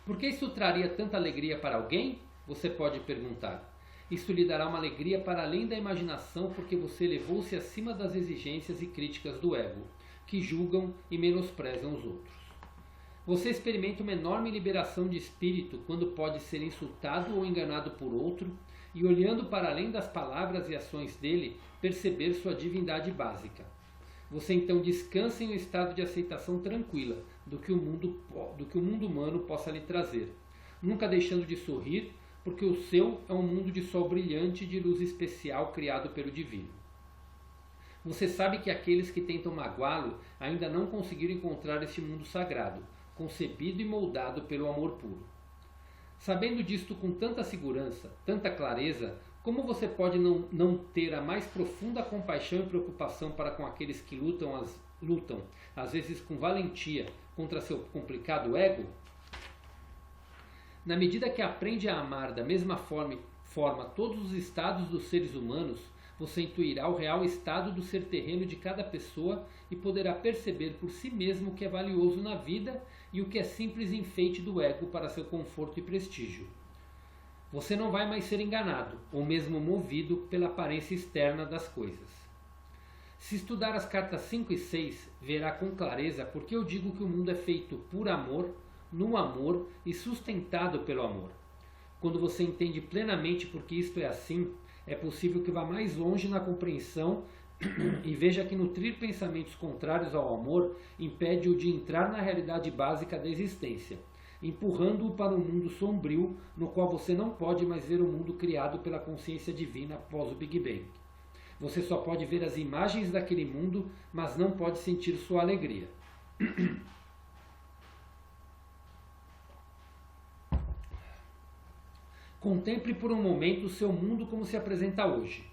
Por que isso traria tanta alegria para alguém? Você pode perguntar. Isso lhe dará uma alegria para além da imaginação porque você elevou-se acima das exigências e críticas do ego, que julgam e menosprezam os outros. Você experimenta uma enorme liberação de espírito quando pode ser insultado ou enganado por outro e, olhando para além das palavras e ações dele, perceber sua divindade básica. Você então descansa em um estado de aceitação tranquila do que o mundo humano possa lhe trazer, nunca deixando de sorrir, porque o seu é um mundo de sol brilhante de luz especial criado pelo divino. Você sabe que aqueles que tentam magoá-lo ainda não conseguiram encontrar este mundo sagrado, concebido e moldado pelo amor puro. Sabendo disto com tanta segurança, tanta clareza, como você pode não ter a mais profunda compaixão e preocupação para com aqueles que lutam, às vezes com valentia, contra seu complicado ego? Na medida que aprende a amar da mesma forma todos os estados dos seres humanos, você intuirá o real estado do ser terreno de cada pessoa e poderá perceber por si mesmo o que é valioso na vida e o que é simples enfeite do ego para seu conforto e prestígio. Você não vai mais ser enganado, ou mesmo movido pela aparência externa das coisas. Se estudar as cartas 5 e 6, verá com clareza porque eu digo que o mundo é feito por amor, no amor e sustentado pelo amor. Quando você entende plenamente por que isto é assim, é possível que vá mais longe na compreensão e veja que nutrir pensamentos contrários ao amor impede-o de entrar na realidade básica da existência, empurrando-o para um mundo sombrio no qual você não pode mais ver o mundo criado pela consciência divina após o Big Bang. Você só pode ver as imagens daquele mundo, mas não pode sentir sua alegria. Contemple por um momento o seu mundo como se apresenta hoje.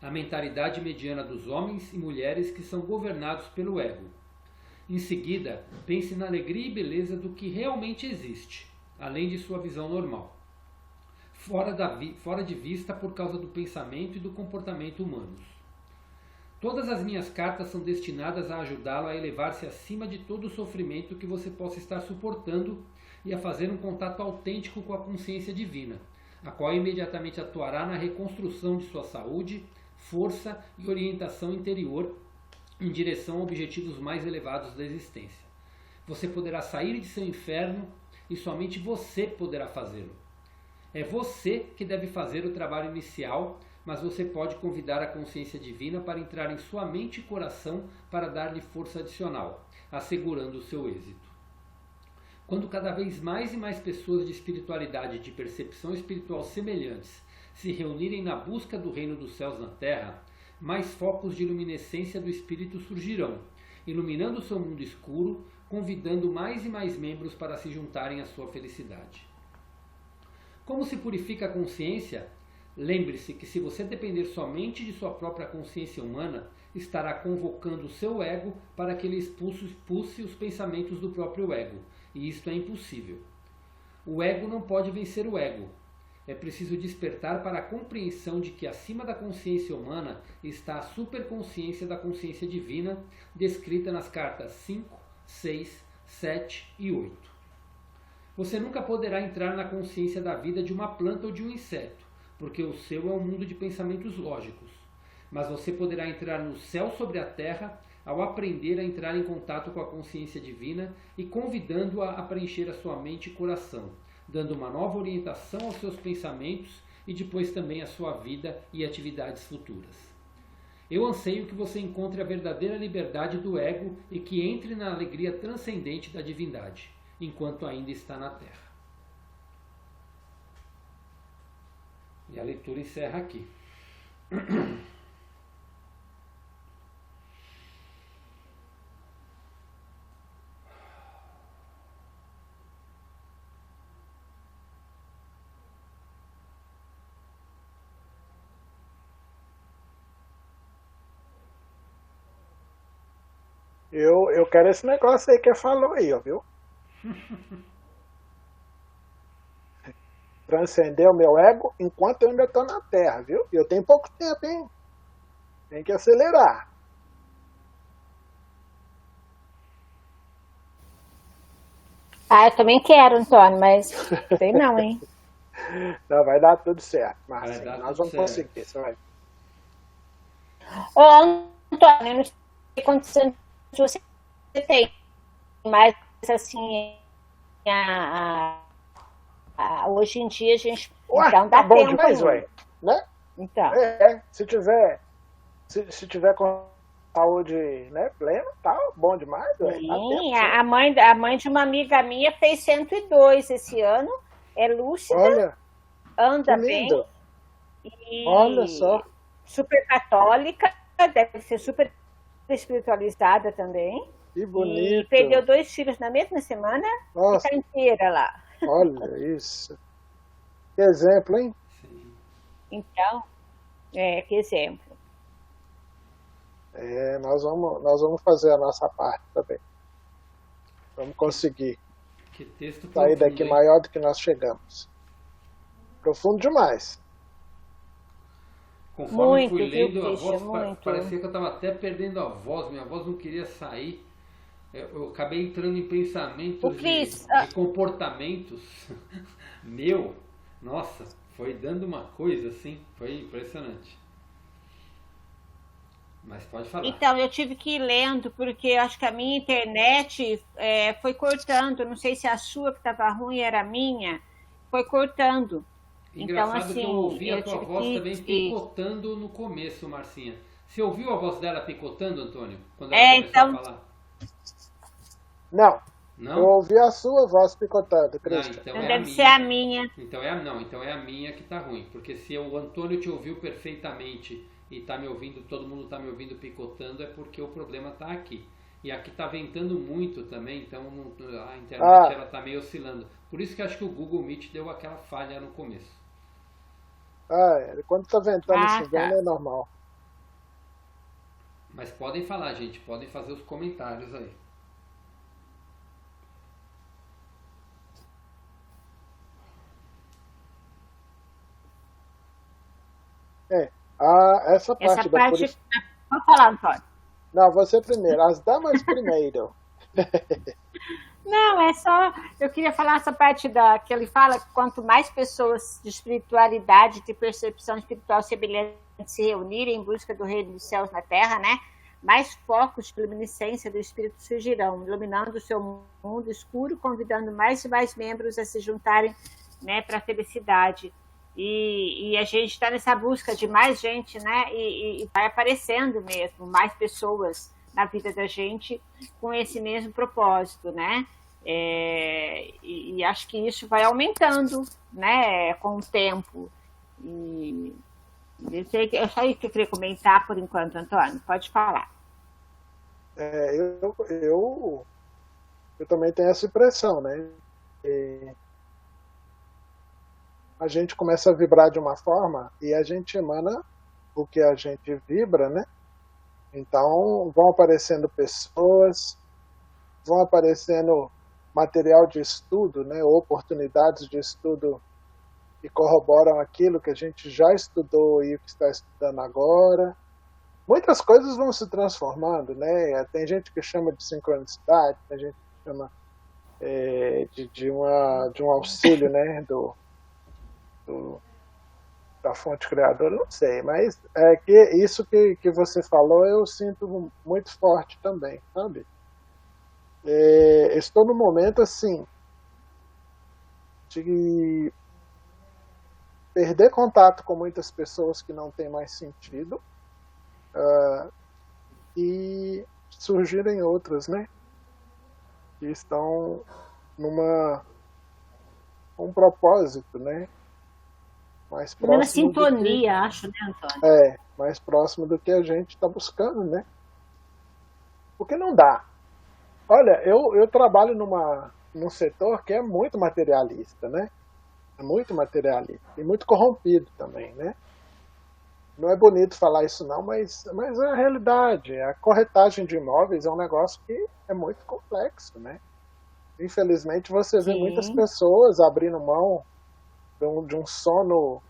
A mentalidade mediana dos homens e mulheres que são governados pelo ego. Em seguida, pense na alegria e beleza do que realmente existe, além de sua visão normal, fora de vista por causa do pensamento e do comportamento humanos. Todas as minhas cartas são destinadas a ajudá-lo a elevar-se acima de todo o sofrimento que você possa estar suportando e a fazer um contato autêntico com a consciência divina, a qual imediatamente atuará na reconstrução de sua saúde, força e orientação interior em direção a objetivos mais elevados da existência. Você poderá sair de seu inferno e somente você poderá fazê-lo. É você que deve fazer o trabalho inicial, mas você pode convidar a consciência divina para entrar em sua mente e coração para dar-lhe força adicional, assegurando o seu êxito. Quando cada vez mais e mais pessoas de espiritualidade e de percepção espiritual semelhantes se reunirem na busca do reino dos céus na Terra, mais focos de luminescência do Espírito surgirão, iluminando o seu mundo escuro, convidando mais e mais membros para se juntarem à sua felicidade. Como se purifica a consciência? Lembre-se que se você depender somente de sua própria consciência humana, estará convocando o seu ego para que ele expulse os pensamentos do próprio ego, e isto é impossível. O ego não pode vencer o ego. É preciso despertar para a compreensão de que acima da consciência humana está a superconsciência da consciência divina, descrita nas cartas 5, 6, 7 e 8. Você nunca poderá entrar na consciência da vida de uma planta ou de um inseto, porque o seu é um mundo de pensamentos lógicos. mas você poderá entrar no céu sobre a terra ao aprender a entrar em contato com a consciência divina e convidando-a a preencher a sua mente e coração, dando uma nova orientação aos seus pensamentos e depois também à sua vida e atividades futuras. Eu anseio que você encontre a verdadeira liberdade do ego e que entre na alegria transcendente da divindade, enquanto ainda está na Terra. E a leitura encerra aqui. Eu quero esse negócio aí que falou aí, ó, viu? Transcender o meu ego enquanto eu ainda estou na Terra, viu? E eu tenho pouco tempo, hein? Tem que acelerar. Eu também quero, Antônio, mas sei não, hein? Não, vai dar tudo certo, Vai Marcinho. dar Nós tudo vamos certo. conseguir, você vai. Ô, Antônio, eu não sei quantos anos você tem, mas assim, hoje em dia a gente. Ué, Então dá tá bom tempo demais, ainda. ué. Né? Então. Se tiver com saúde, né, plena, tá bom demais, ué. Dá Sim, tempo, a mãe de uma amiga minha fez 102 esse ano, é lúcida, Olha, anda que bem lindo. e Olha só. super católica, deve ser super espiritualizada também. Que E bonito. perdeu 2 filhos na mesma semana e Nossa, tá inteira lá. olha isso. Que exemplo, hein? Sim. Então, que exemplo. Nós vamos fazer a nossa parte também. Vamos conseguir Que texto sair profundo, daqui hein? maior do que nós chegamos. Profundo demais. Conforme eu fui Muito, viu, lendo, a Christian, voz muito. parecia que eu estava até perdendo a voz, minha voz não queria sair. Eu acabei entrando em pensamentos O Cris, de comportamentos meu. Nossa, foi dando uma coisa assim, foi impressionante. Mas pode falar. então, eu tive que ir lendo, porque eu acho que a minha internet foi cortando. Não sei se a sua que estava ruim era a minha, foi cortando. Engraçado Então, que eu assim, ouvi a eu tua tive voz que também ir. picotando no começo, Marcinha. Você ouviu a voz dela picotando, Antônio? Quando ela começou Então, a falar? Não, eu Não? ouvi a sua voz picotando, Não, Cristian. então então é a deve minha. ser a minha. Então é a minha que tá ruim. Porque se o Antônio te ouviu perfeitamente e tá me ouvindo, todo mundo tá me ouvindo picotando, é porque o problema tá aqui. E aqui tá ventando muito também, então a internet ela tá meio oscilando. Por isso que acho que o Google Meet deu aquela falha no começo. Quando tá ventando e Tá. chovendo é normal. Mas podem falar, gente, podem fazer os comentários aí. Essa parte Essa da parte. Pode falar, Antônio. Não, você primeiro. As damas primeiro. Não, é só. Eu queria falar essa parte que ele fala que quanto mais pessoas de espiritualidade, de percepção espiritual semelhante se reunirem em busca do reino dos céus na terra, né? Mais focos de luminiscência do Espírito surgirão, iluminando o seu mundo escuro, convidando mais e mais membros a se juntarem, né, para a felicidade. E a gente está nessa busca de mais gente, né? E vai aparecendo mesmo mais pessoas na vida da gente com esse mesmo propósito, né? E acho que isso vai aumentando, né, com o tempo. E eu só isso que eu queria comentar por enquanto, Antônio. Pode falar. Eu também tenho essa impressão, né? A gente começa a vibrar de uma forma e a gente emana o que a gente vibra, né? Então vão aparecendo pessoas, vão aparecendo material de estudo, né? Oportunidades de estudo que corroboram aquilo que a gente já estudou e o que está estudando agora. Muitas coisas vão se transformando, né? Tem gente que chama de sincronicidade, tem gente que chama de um auxílio, né? da fonte criadora, não sei, mas é que isso que você falou eu sinto muito forte também, sabe? Estou no momento assim de perder contato com muitas pessoas que não tem mais sentido, e surgirem outras, né? Que estão um propósito, né? Mais próximo Uma sintonia, acho, né, Antônio? Mais próximo do que a gente está buscando, né? Porque não dá. Olha, eu trabalho num setor que é muito materialista, né? É muito materialista e muito corrompido também, né? Não é bonito falar isso não, mas é a realidade. A corretagem de imóveis é um negócio que é muito complexo, né? Infelizmente você vê muitas pessoas abrindo mão de um sono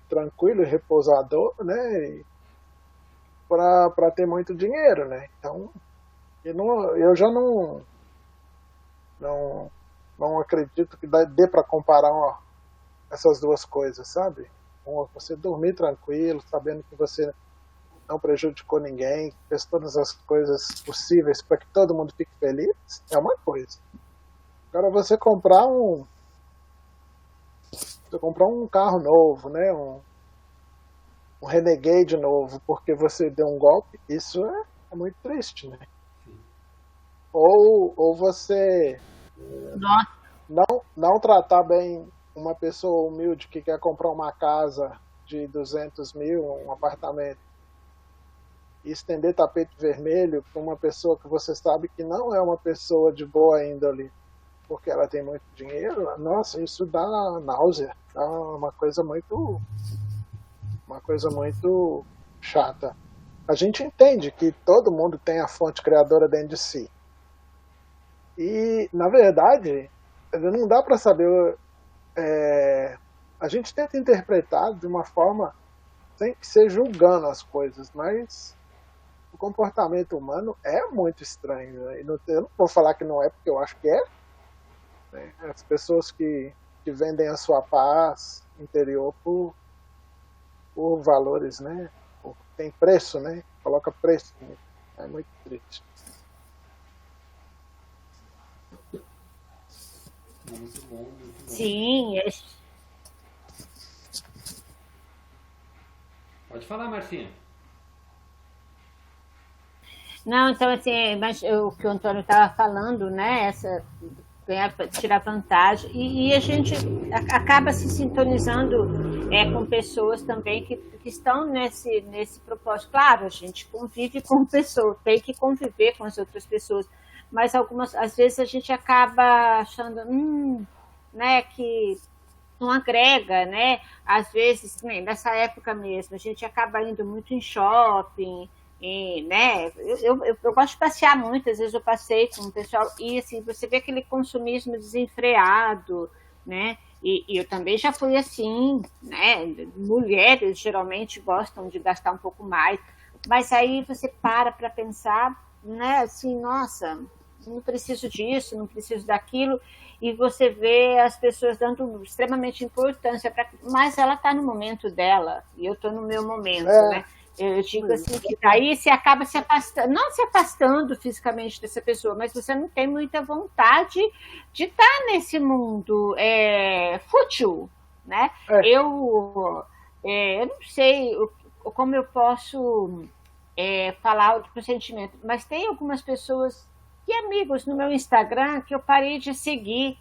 tranquilo e repousador, né? Para ter muito dinheiro, né? Então, eu já não acredito que dê para comparar essas duas coisas, sabe? Você dormir tranquilo, sabendo que você não prejudicou ninguém, fez todas as coisas possíveis para que todo mundo fique feliz, é uma coisa. Agora você comprar um carro novo, né? Um Renegade novo, porque você deu um golpe, isso é muito triste, né? Ou você não tratar bem uma pessoa humilde que quer comprar uma casa de 200 mil, um apartamento, e estender tapete vermelho para uma pessoa que você sabe que não é uma pessoa de boa índole, porque ela tem muito dinheiro, nossa, isso dá náusea, dá uma coisa muito chata. A gente entende que todo mundo tem a fonte criadora dentro de si. E, na verdade, não dá para saber. A gente tenta interpretar de uma forma sem ser julgando as coisas, mas o comportamento humano é muito estranho. Né? Eu não vou falar que não é, porque eu acho que é. Né? As pessoas que vendem a sua paz interior por valores, né? Tem preço, né? Coloca preço. Né? É muito triste. Muito bom, muito bom. Sim. Pode falar, Marcinha. Não, então assim, mas o que o Antônio estava falando, né? Tirar vantagem. E a gente acaba se sintonizando com pessoas também que estão nesse propósito. Claro, a gente convive com pessoas, tem que conviver com as outras pessoas, mas às vezes a gente acaba achando né, que não agrega, né? Às vezes, nessa época mesmo, a gente acaba indo muito em shopping, né? Eu gosto de passear muito, às vezes eu passei com o pessoal, e assim, você vê aquele consumismo desenfreado, né? E eu também já fui assim, né? Mulheres geralmente gostam de gastar um pouco mais, mas aí você para pensar, né? Assim, nossa, não preciso disso, não preciso daquilo, e você vê as pessoas dando extremamente importância, mas ela está no momento dela, e eu estou no meu momento, né? Eu digo assim, que daí você acaba se afastando, não se afastando fisicamente dessa pessoa, mas você não tem muita vontade de estar nesse mundo fútil, né? Eu não sei como eu posso falar do sentimento, mas tem algumas pessoas e amigos no meu Instagram que eu parei de seguir.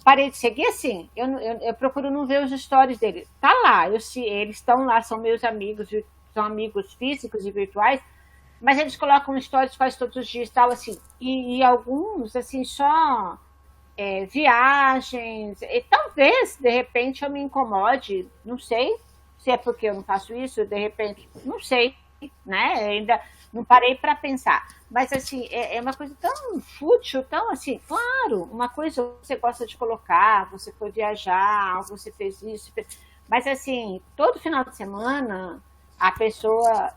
Parei de seguir assim, eu procuro não ver os stories deles. Tá lá, eles estão lá, são meus amigos, são amigos físicos e virtuais, mas eles colocam stories quase todos os dias, tal, assim, e alguns, assim, só viagens, e talvez, de repente, eu me incomode, não sei se é porque eu não faço isso, de repente, não sei, né, ainda não parei para pensar, mas, assim, é uma coisa tão fútil, tão, assim, claro, uma coisa você gosta de colocar, você foi viajar, você fez isso, mas, assim, todo final de semana a pessoa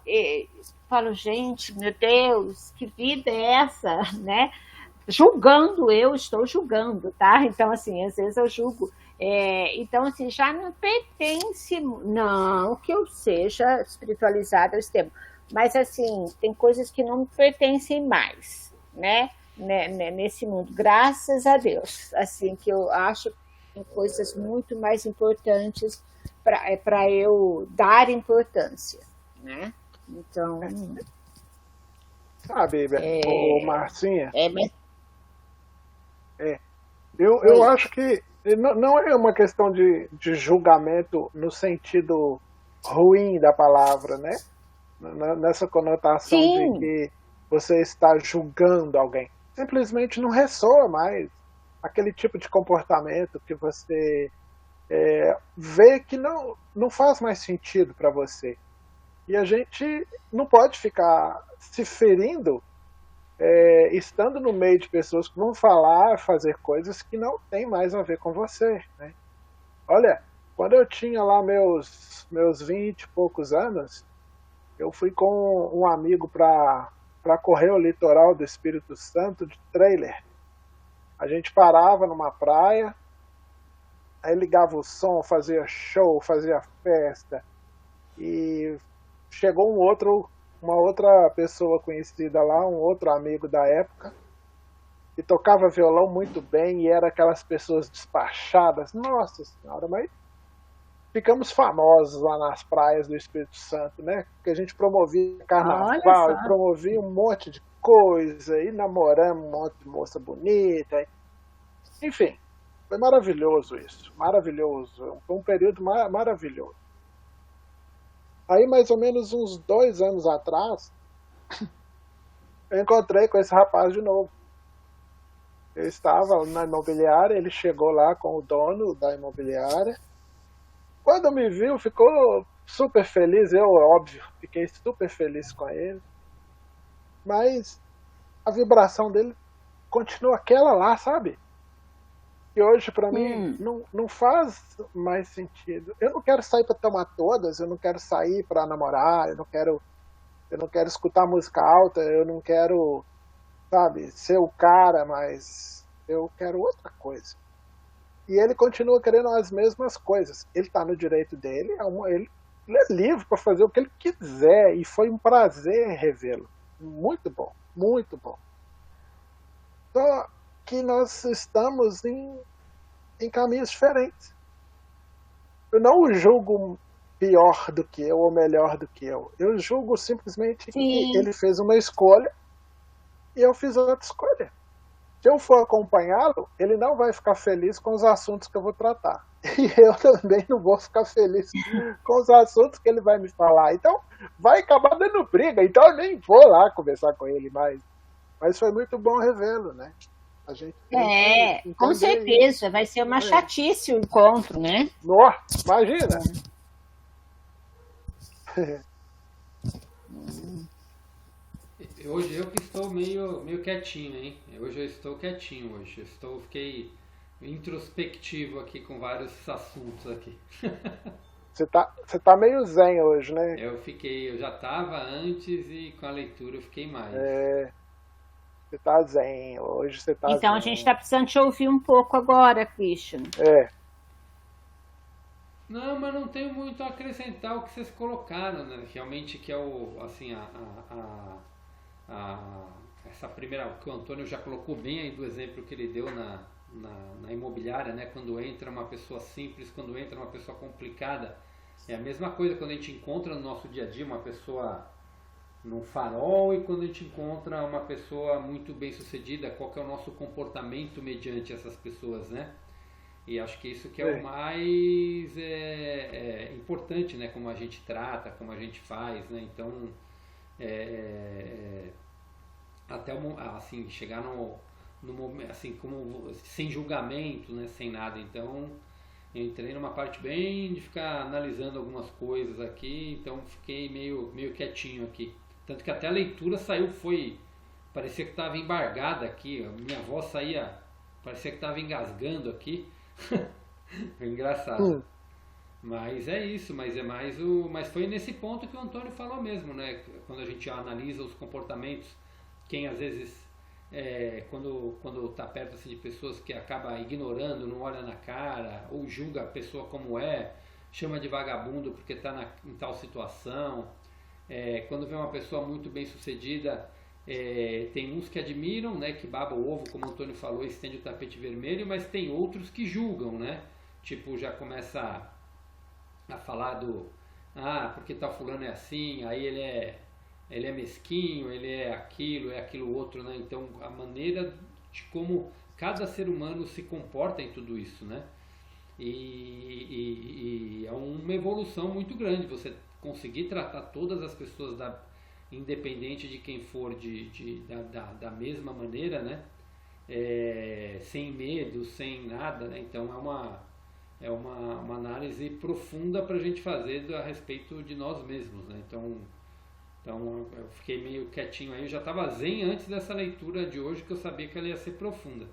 fala, gente, meu Deus, que vida é essa, né? Estou julgando, tá? Então, assim, às vezes eu julgo Então, assim, já não pertence, não que eu seja espiritualizada ao extremo, mas, assim, tem coisas que não me pertencem mais, né? Nesse mundo, graças a Deus, assim, que eu acho que tem coisas muito mais importantes para eu dar importância, né? Então... Sabe, ô Marcinha, mas... eu acho que não é uma questão de julgamento no sentido ruim da palavra, né? Nessa conotação Sim. de que você está julgando alguém. Simplesmente não ressoa mais aquele tipo de comportamento que você vê que não faz mais sentido para você. E a gente não pode ficar se ferindo estando no meio de pessoas que vão falar, fazer coisas que não tem mais a ver com você, né? Olha, quando eu tinha lá meus 20 e poucos anos, eu fui com um amigo para correr o litoral do Espírito Santo de trailer. A gente parava numa praia, aí ligava o som, fazia show, fazia festa, e chegou uma outra pessoa conhecida lá, um outro amigo da época, que tocava violão muito bem e era aquelas pessoas despachadas. Nossa Senhora, mas ficamos famosos lá nas praias do Espírito Santo, né? Porque a gente promovia carnaval e promovia um monte de coisa, e namoramos um monte de moça bonita. Enfim, foi maravilhoso isso, maravilhoso. Foi um período maravilhoso. Aí, mais ou menos uns 2 anos atrás, eu encontrei com esse rapaz de novo. Eu estava na imobiliária, ele chegou lá com o dono da imobiliária. Quando me viu, ficou super feliz, eu, óbvio, fiquei super feliz com ele. Mas a vibração dele continua aquela lá, sabe? E hoje, para mim, não faz mais sentido. Eu não quero sair para tomar todas, eu não quero sair para namorar, eu não quero escutar música alta, eu não quero, sabe, ser o cara, mas eu quero outra coisa. E ele continua querendo as mesmas coisas. Ele está no direito dele, ele é livre para fazer o que ele quiser, e foi um prazer revê-lo. Muito bom, muito bom. Só que nós estamos em caminhos diferentes. Eu não o julgo pior do que eu ou melhor do que eu. Eu julgo simplesmente que ele fez uma escolha e eu fiz outra escolha. Se eu for acompanhá-lo, ele não vai ficar feliz com os assuntos que eu vou tratar. E eu também não vou ficar feliz com os assuntos que ele vai me falar. Então, vai acabar dando briga. Então, eu nem vou lá conversar com ele mais. Mas foi muito bom revê-lo, né? A gente com certeza. Vai ser uma chatice o encontro, né? Nossa, imagina! Hoje eu que estou meio quietinho, hein? Hoje eu estou quietinho hoje. Fiquei introspectivo aqui com vários assuntos aqui. Você tá meio zen hoje, né? Eu já estava antes e com a leitura eu fiquei mais. Você tá zen, hoje você tá Então zen. A gente está precisando te ouvir um pouco agora, Christian. Não, mas não tenho muito a acrescentar o que vocês colocaram, né? Realmente que é assim, essa primeira, que o Antônio já colocou bem aí do exemplo que ele deu na imobiliária, né? Quando entra uma pessoa simples, quando entra uma pessoa complicada. É a mesma coisa quando a gente encontra no nosso dia a dia uma pessoa num farol e quando a gente encontra uma pessoa muito bem sucedida, qual que é o nosso comportamento mediante essas pessoas, né? E acho que isso que é o mais importante, né? Como a gente trata, como a gente faz, né? Então, até assim, chegar no momento, assim, como sem julgamento, né? Sem nada. Então, eu entrei numa parte bem de ficar analisando algumas coisas aqui, então fiquei meio quietinho aqui. Tanto que até a leitura parecia que estava embargada aqui, a minha voz parecia que estava engasgando aqui. Foi engraçado. Mas é isso, mas foi nesse ponto que o Antônio falou mesmo, né? Quando a gente analisa os comportamentos, quem às vezes quando está perto assim, de pessoas que acaba ignorando, não olha na cara, ou julga a pessoa como é, chama de vagabundo porque está em tal situação. Quando vê uma pessoa muito bem sucedida, tem uns que admiram, né, que baba o ovo, como o Antônio falou, estende o tapete vermelho, mas tem outros que julgam, né? Tipo, já começa a falar porque tal fulano é assim, aí ele é mesquinho, ele é aquilo outro, né? Então, a maneira de como cada ser humano se comporta em tudo isso, né? E é uma evolução muito grande, você conseguir tratar todas as pessoas, independente de quem for, da mesma maneira, né? Sem medo, sem nada, né? Então, é uma análise profunda para a gente fazer a respeito de nós mesmos, né? Então eu fiquei meio quietinho aí, eu já estava zen antes dessa leitura de hoje, que eu sabia que ela ia ser profunda.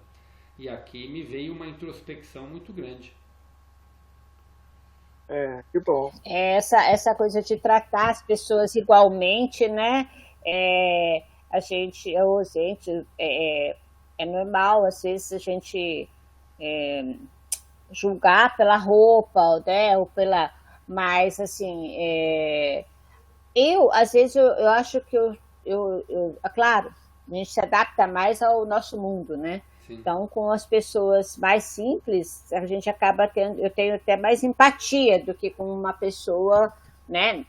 E aqui me veio uma introspecção muito grande. Que bom. Essa coisa de tratar as pessoas igualmente, né? A gente, é normal, às vezes, a gente julgar pela roupa, né? Mas, assim, às vezes, eu acho que claro, a gente se adapta mais ao nosso mundo, né? Sim. Então, com as pessoas mais simples, a gente acaba eu tenho até mais empatia do que com uma pessoa, né?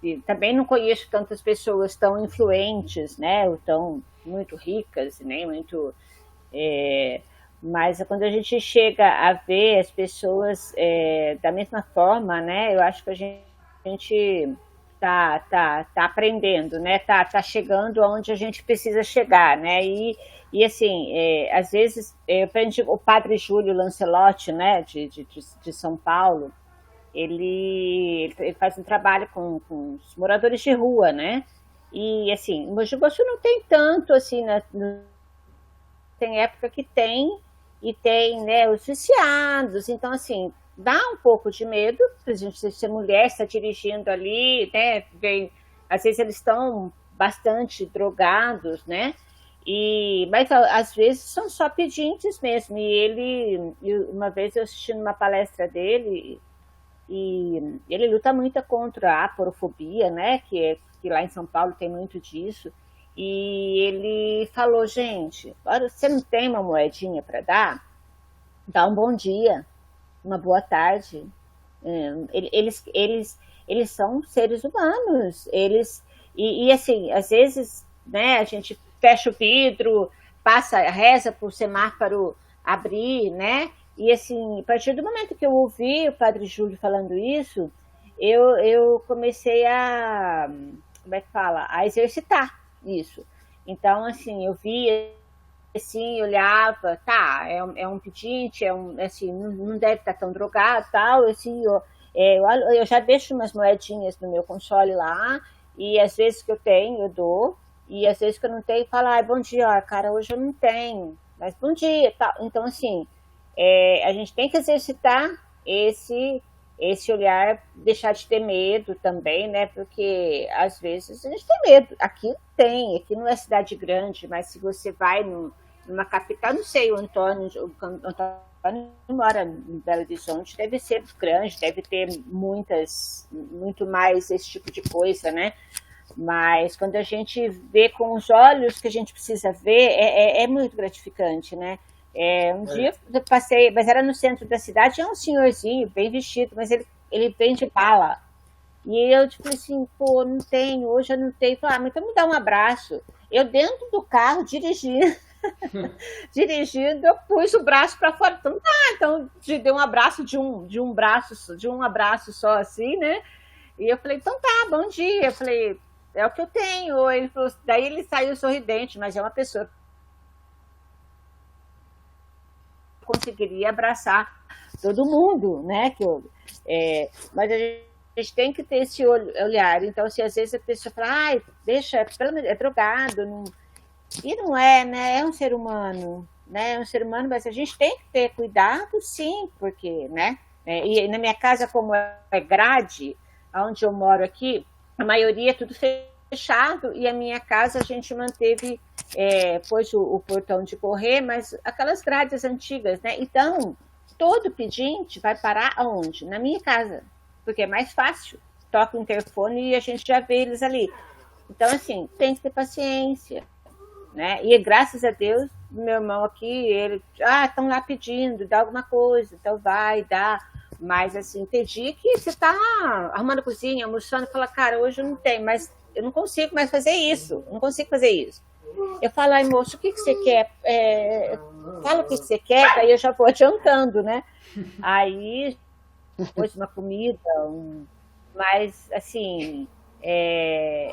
E também não conheço tantas pessoas tão influentes, né? Ou tão muito ricas, nem muito... Mas quando a gente chega a ver as pessoas da mesma forma, né? Eu acho que a gente tá aprendendo, né? Tá chegando aonde a gente precisa chegar, né? E assim, às vezes, eu aprendi o padre Júlio Lancelotti, né? De São Paulo, ele faz um trabalho com os moradores de rua, né? E assim, o Mogi Guaçu não tem tanto, assim, tem época que tem, e tem, né, os viciados, então assim, dá um pouco de medo, por exemplo, se a mulher está dirigindo ali, né, às vezes eles estão bastante drogados, né, mas às vezes são só pedintes mesmo, uma vez eu assisti numa palestra dele, e ele luta muito contra a aporofobia, né, que lá em São Paulo tem muito disso, e ele falou, gente, você não tem uma moedinha para dar? Dá um bom dia, uma boa tarde. Eles são seres humanos. E assim, às vezes, né, a gente fecha o vidro, reza para o semáforo abrir, né? E assim, a partir do momento que eu ouvi o Padre Júlio falando isso, eu comecei como é que fala? A exercitar isso. Então, assim, eu via, assim, olhava, tá, é um pedinte, assim, não deve estar tão drogado, tal, assim, eu já deixo umas moedinhas no meu console lá, e às vezes que eu tenho, eu dou, e às vezes que eu não tenho, eu falo, bom dia, cara, hoje eu não tenho, mas bom dia, tal. Então, assim, a gente tem que exercitar esse olhar, deixar de ter medo também, né? Porque às vezes a gente tem medo. Aqui não é cidade grande, mas se você vai numa capital, não sei, o Antônio mora em Belo Horizonte, deve ser grande, deve ter muito mais esse tipo de coisa, né? Mas quando a gente vê com os olhos que a gente precisa ver, é muito gratificante, né? Dia eu passei, mas era no centro da cidade, é um senhorzinho, bem vestido, mas ele vende bala. E eu tipo assim, pô, não tenho, hoje eu não tenho. Falei, mas então me dá um abraço. Eu dentro do carro, dirigindo, eu pus o braço para fora. Então te dei um abraço de um abraço só assim, né? E eu falei, então tá, bom dia. Eu falei, é o que eu tenho. Ele falou, daí ele saiu sorridente, mas é uma pessoa conseguiria abraçar todo mundo, né? Mas a gente tem que ter esse olhar. Então, se às vezes a pessoa fala, deixa, é drogado, e não é, né? É um ser humano, né? É um ser humano, mas a gente tem que ter cuidado, sim, porque, né? E na minha casa, como é grade, onde eu moro aqui, a maioria é tudo fechado, e a minha casa a gente manteve, pôs o portão de correr, mas aquelas grades antigas, né? Então, todo pedinte vai parar aonde? Na minha casa, porque é mais fácil. Toca o interfone e a gente já vê eles ali. Então, assim, tem que ter paciência, né? E graças a Deus, meu irmão aqui, ele, estão lá pedindo, dá alguma coisa, então vai, dá. Mas, assim, tem dia que você está arrumando a cozinha, almoçando, e fala, cara, hoje eu não tenho, mas eu não consigo mais fazer isso, não consigo fazer isso. Eu falo, ai, moço, o que você quer? Fala o que você quer, daí eu já vou adiantando, né? Aí, depois uma comida, mas, assim,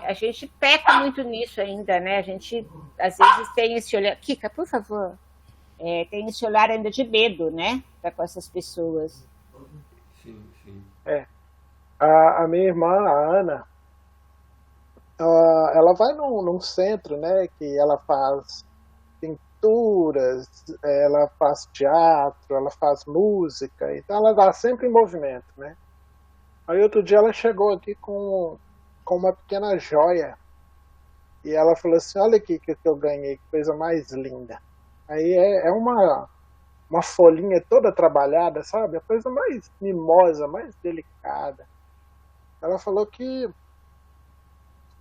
a gente peca muito nisso ainda, né? A gente, às vezes, tem esse olhar... Kika, por favor. Tem esse olhar ainda de medo, né? Para com essas pessoas. Sim, sim. A minha irmã, a Ana, ela vai num centro, né? Que ela faz pinturas, ela faz teatro, ela faz música, então ela está sempre em movimento, né? Aí outro dia ela chegou aqui com uma pequena joia e ela falou assim, olha aqui que eu ganhei, que coisa mais linda. Aí é uma folhinha toda trabalhada, sabe? A coisa mais mimosa, mais delicada. Ela falou que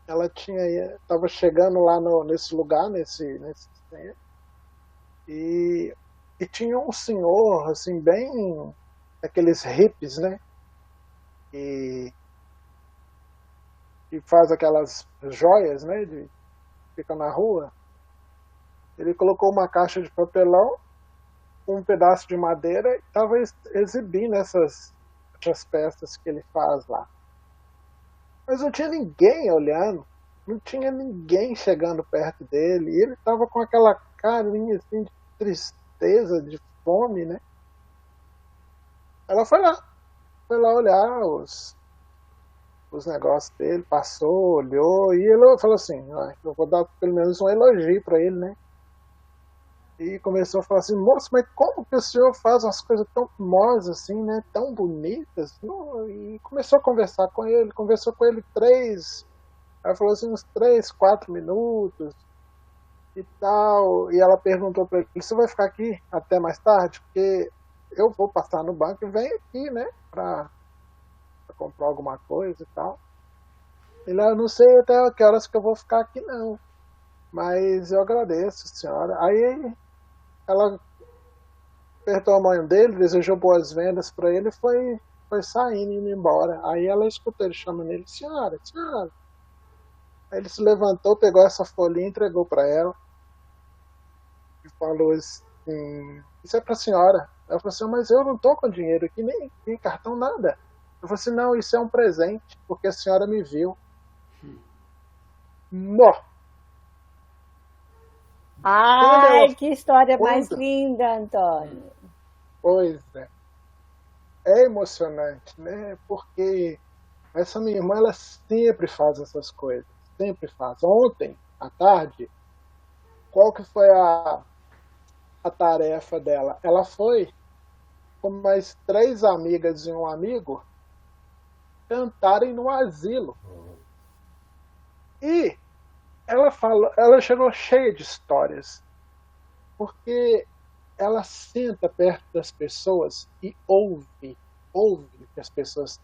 ela estava chegando lá nesse lugar, nesse centro, e tinha um senhor, assim, bem aqueles hippies, né? E faz aquelas joias, né? Fica na rua. Ele colocou uma caixa de papelão, um pedaço de madeira e estava exibindo essas peças que ele faz lá. Mas não tinha ninguém olhando, não tinha ninguém chegando perto dele. E ele estava com aquela carinha assim, de tristeza, de fome, né? Ela foi lá olhar os negócios dele, passou, olhou, e ele falou assim, eu vou dar pelo menos um elogio para ele, né? E começou a falar assim, moço, mas como que o senhor faz umas coisas tão famosas assim, né? Tão bonitas? E começou a conversar com ele, conversou com ele ela falou assim, uns 3, 4 minutos e tal. E ela perguntou para ele, você vai ficar aqui até mais tarde? Porque eu vou passar no banco e venho aqui, né? Para comprar alguma coisa e tal. Ele, eu não sei até que horas que eu vou ficar aqui não, mas eu agradeço, senhora. Aí ela apertou a mão dele, desejou boas vendas para ele e foi saindo, indo embora. Aí ela escutou ele chamando ele, senhora. Aí ele se levantou, pegou essa folhinha e entregou para ela e falou assim, isso é para a senhora. Ela falou assim, mas eu não estou com dinheiro aqui, nem cartão, nada. Eu falei assim, não, isso é um presente, porque a senhora me viu. Nó! Ai, que história mais linda, Antônio. Pois é. É emocionante, né? Porque essa minha irmã, ela sempre faz essas coisas. Sempre faz. Ontem, à tarde, qual que foi a tarefa dela? Ela foi com mais 3 amigas e um amigo cantarem no asilo. E ela chegou cheia de histórias, porque ela senta perto das pessoas e ouve que as pessoas,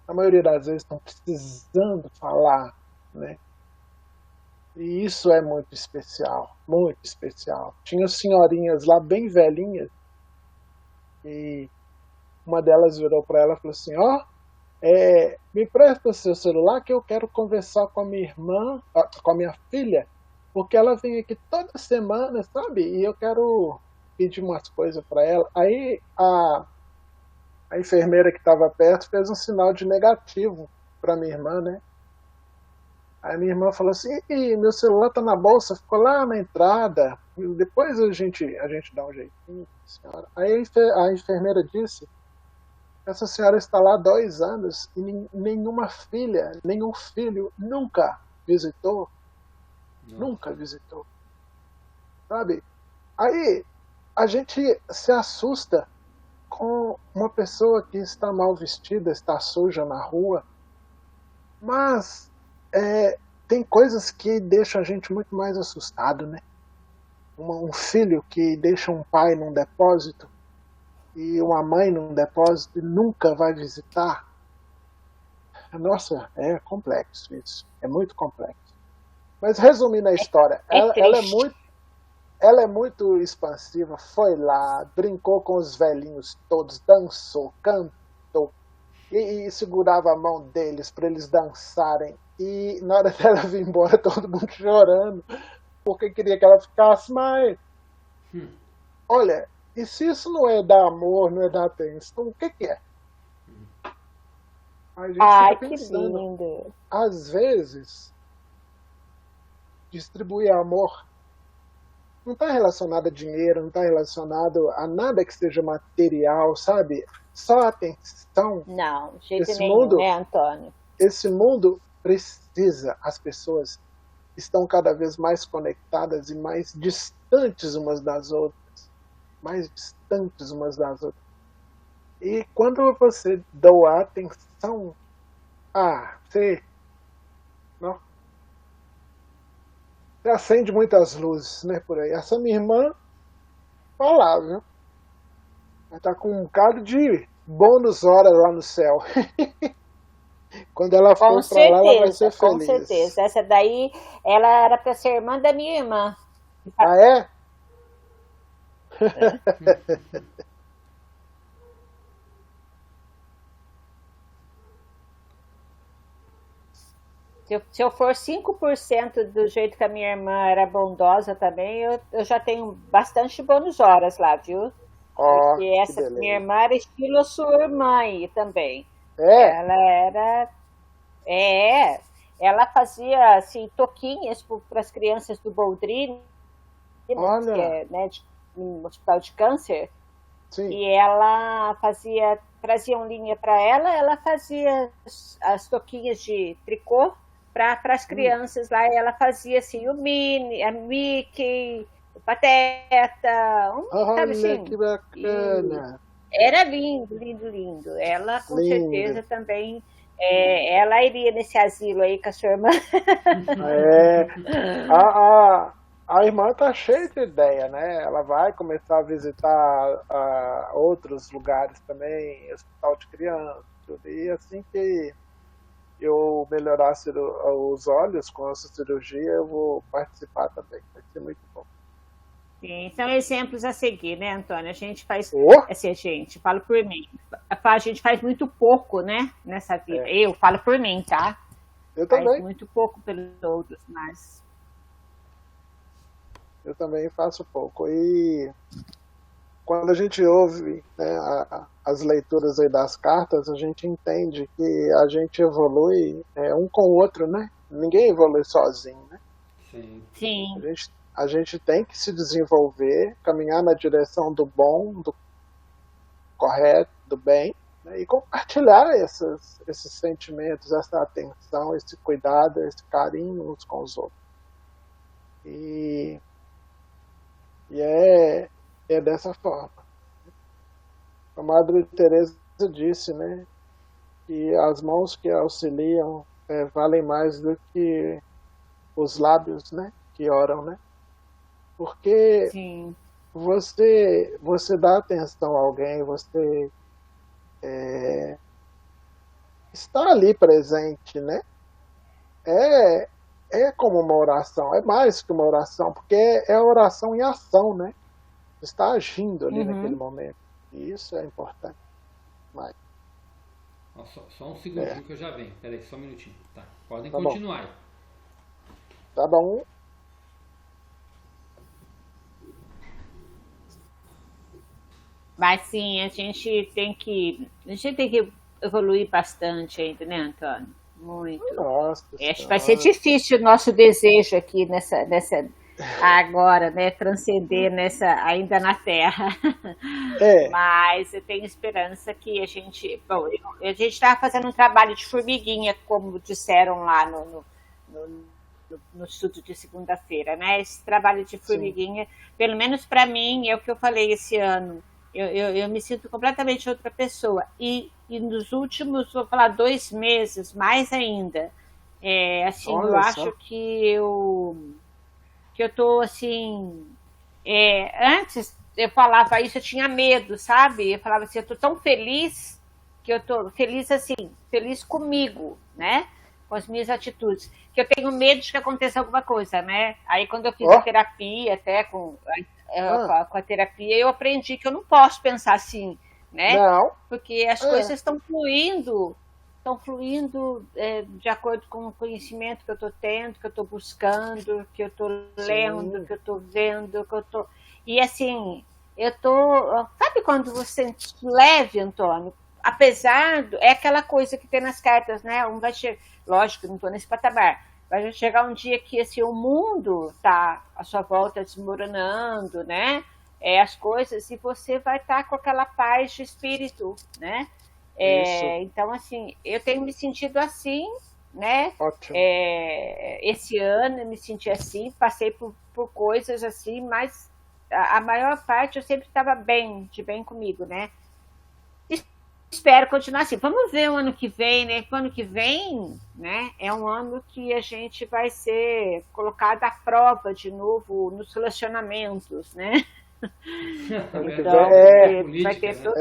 na maioria das vezes, estão precisando falar, né? E isso é muito especial, muito especial. Tinha senhorinhas lá bem velhinhas e uma delas virou para ela e falou assim, me presta o seu celular que eu quero conversar com a minha irmã, com a minha filha, porque ela vem aqui toda semana, sabe? E eu quero pedir umas coisas para ela. Aí a enfermeira que estava perto fez um sinal de negativo para minha irmã, né? Aí minha irmã falou assim, meu celular tá na bolsa, ficou lá na entrada, depois a gente dá um jeitinho, senhora. Aí a enfermeira disse, essa senhora está lá há 2 anos e nenhuma filha, nenhum filho nunca visitou. Nossa. Nunca visitou. Sabe? Aí a gente se assusta com uma pessoa que está mal vestida, está suja na rua, mas tem coisas que deixam a gente muito mais assustado, né? Um filho que deixa um pai num depósito e uma mãe num depósito e nunca vai visitar. Nossa, é complexo isso. É muito complexo. Mas resumindo a história, ela é muito expansiva, foi lá, brincou com os velhinhos todos, dançou, cantou e segurava a mão deles para eles dançarem. E na hora dela vir embora, todo mundo chorando, porque queria que ela ficasse, mas olha, e se isso não é dar amor, não é dar atenção, o que é? A gente fica pensando, que lindo. Às vezes, distribuir amor não está relacionado a dinheiro, não está relacionado a nada que seja material, sabe? Só atenção. Não, de jeito nenhum, né, Antônio? Esse mundo precisa, as pessoas estão cada vez mais conectadas e mais distantes umas das outras. Mais distantes umas das outras. E quando você doa atenção, você acende muitas luzes, né, por aí. Essa minha irmã, olha lá, viu? Ela tá com um bocado de bônus hora lá no céu. Quando ela for para lá, ela vai ser feliz. Com certeza. Essa daí, ela era para ser irmã da minha irmã. Ah, é? Se eu for 5% do jeito que a minha irmã era bondosa também, eu já tenho bastante bônus horas lá, viu? Porque essa minha irmã era estilo sua irmã aí também. Ela era... ela fazia assim, toquinhas para as crianças do Boldrini, né, no hospital de câncer. Sim. E ela trazia linha para ela fazia as toquinhas de tricô para as crianças lá, e ela fazia assim, o Minnie, a Mickey, o Pateta, sabe assim? Que bacana! Era lindo, lindo, lindo. Ela, com certeza, também, ela iria nesse asilo aí com a sua irmã. A irmã tá cheia de ideia, né? Ela vai começar a visitar outros lugares também, hospital de criança, tudo. E assim que eu melhorar os olhos com essa cirurgia, eu vou participar também. Vai ser muito bom. Sim, são exemplos a seguir, né, Antônio? A gente faz, falo por mim, a gente faz muito pouco, né, nessa vida. Eu falo por mim, tá? Eu também. Faz muito pouco pelos outros, mas... Eu também faço pouco. E quando a gente ouve, né, as leituras aí das cartas, a gente entende que a gente evolui um com o outro, né? Ninguém evolui sozinho, né? Sim. A gente tem que se desenvolver, caminhar na direção do bom, do correto, do bem, né? E compartilhar esses sentimentos, essa atenção, esse cuidado, esse carinho uns com os outros. E é dessa forma. A Madre Teresa disse, né, que as mãos que auxiliam valem mais do que os lábios, né, que oram, né? Porque você dá atenção a alguém, você está ali presente, né? É como uma oração, é mais que uma oração, porque é a oração em ação, né? Você está agindo ali naquele momento. E isso é importante. Mas... Só um segundinho que eu já venho. Peraí, só um minutinho. Tá, podem tá continuar bom. aí. Tá bom. Mas sim, a gente tem que evoluir bastante ainda, né, Antônio? Muito. Nossa, acho que vai ser difícil o nosso desejo aqui nessa agora, né, transcender ainda na Terra. Mas eu tenho esperança que a gente estava fazendo um trabalho de formiguinha, como disseram lá no estudo de segunda-feira, né? Esse trabalho de formiguinha, pelo menos para mim, é o que eu falei esse ano. Eu me sinto completamente outra pessoa. E nos últimos, vou falar, 2 meses, mais ainda, Assim, Olha eu só. acho que eu tô assim. Antes eu falava isso, eu tinha medo, sabe? Eu falava assim, eu tô tão feliz que eu tô feliz assim, feliz comigo, né? Com as minhas atitudes. Que eu tenho medo de que aconteça alguma coisa, né? Aí quando eu fiz a Ó, terapia, até ah, com a terapia, eu aprendi que eu não posso pensar assim, né? não, Porque as é, coisas estão fluindo de acordo com o conhecimento que eu estou tendo, que eu estou buscando, que eu estou lendo, sim, que eu estou vendo, que eu estou. E assim, eu tô. Sabe quando você sente leve, Antônio? Apesar do. É aquela coisa que tem nas cartas, né? Um vai chegar. Lógico, não estou nesse patamar. Vai chegar um dia que assim, o mundo está à sua volta desmoronando, né? As coisas, e você vai estar com aquela paz de espírito, né? isso, Então, assim, eu tenho me sentido assim, né? ótimo. Esse ano eu me senti assim, passei por coisas assim, mas a maior parte eu sempre estava bem, de bem comigo, né? E espero continuar assim. Vamos ver o ano que vem, né? O ano que vem, né? É um ano que a gente vai ser colocado à prova de novo nos relacionamentos, né? É Ano que vem, verdade, Então, tem muita porque vai política, ter né? todo.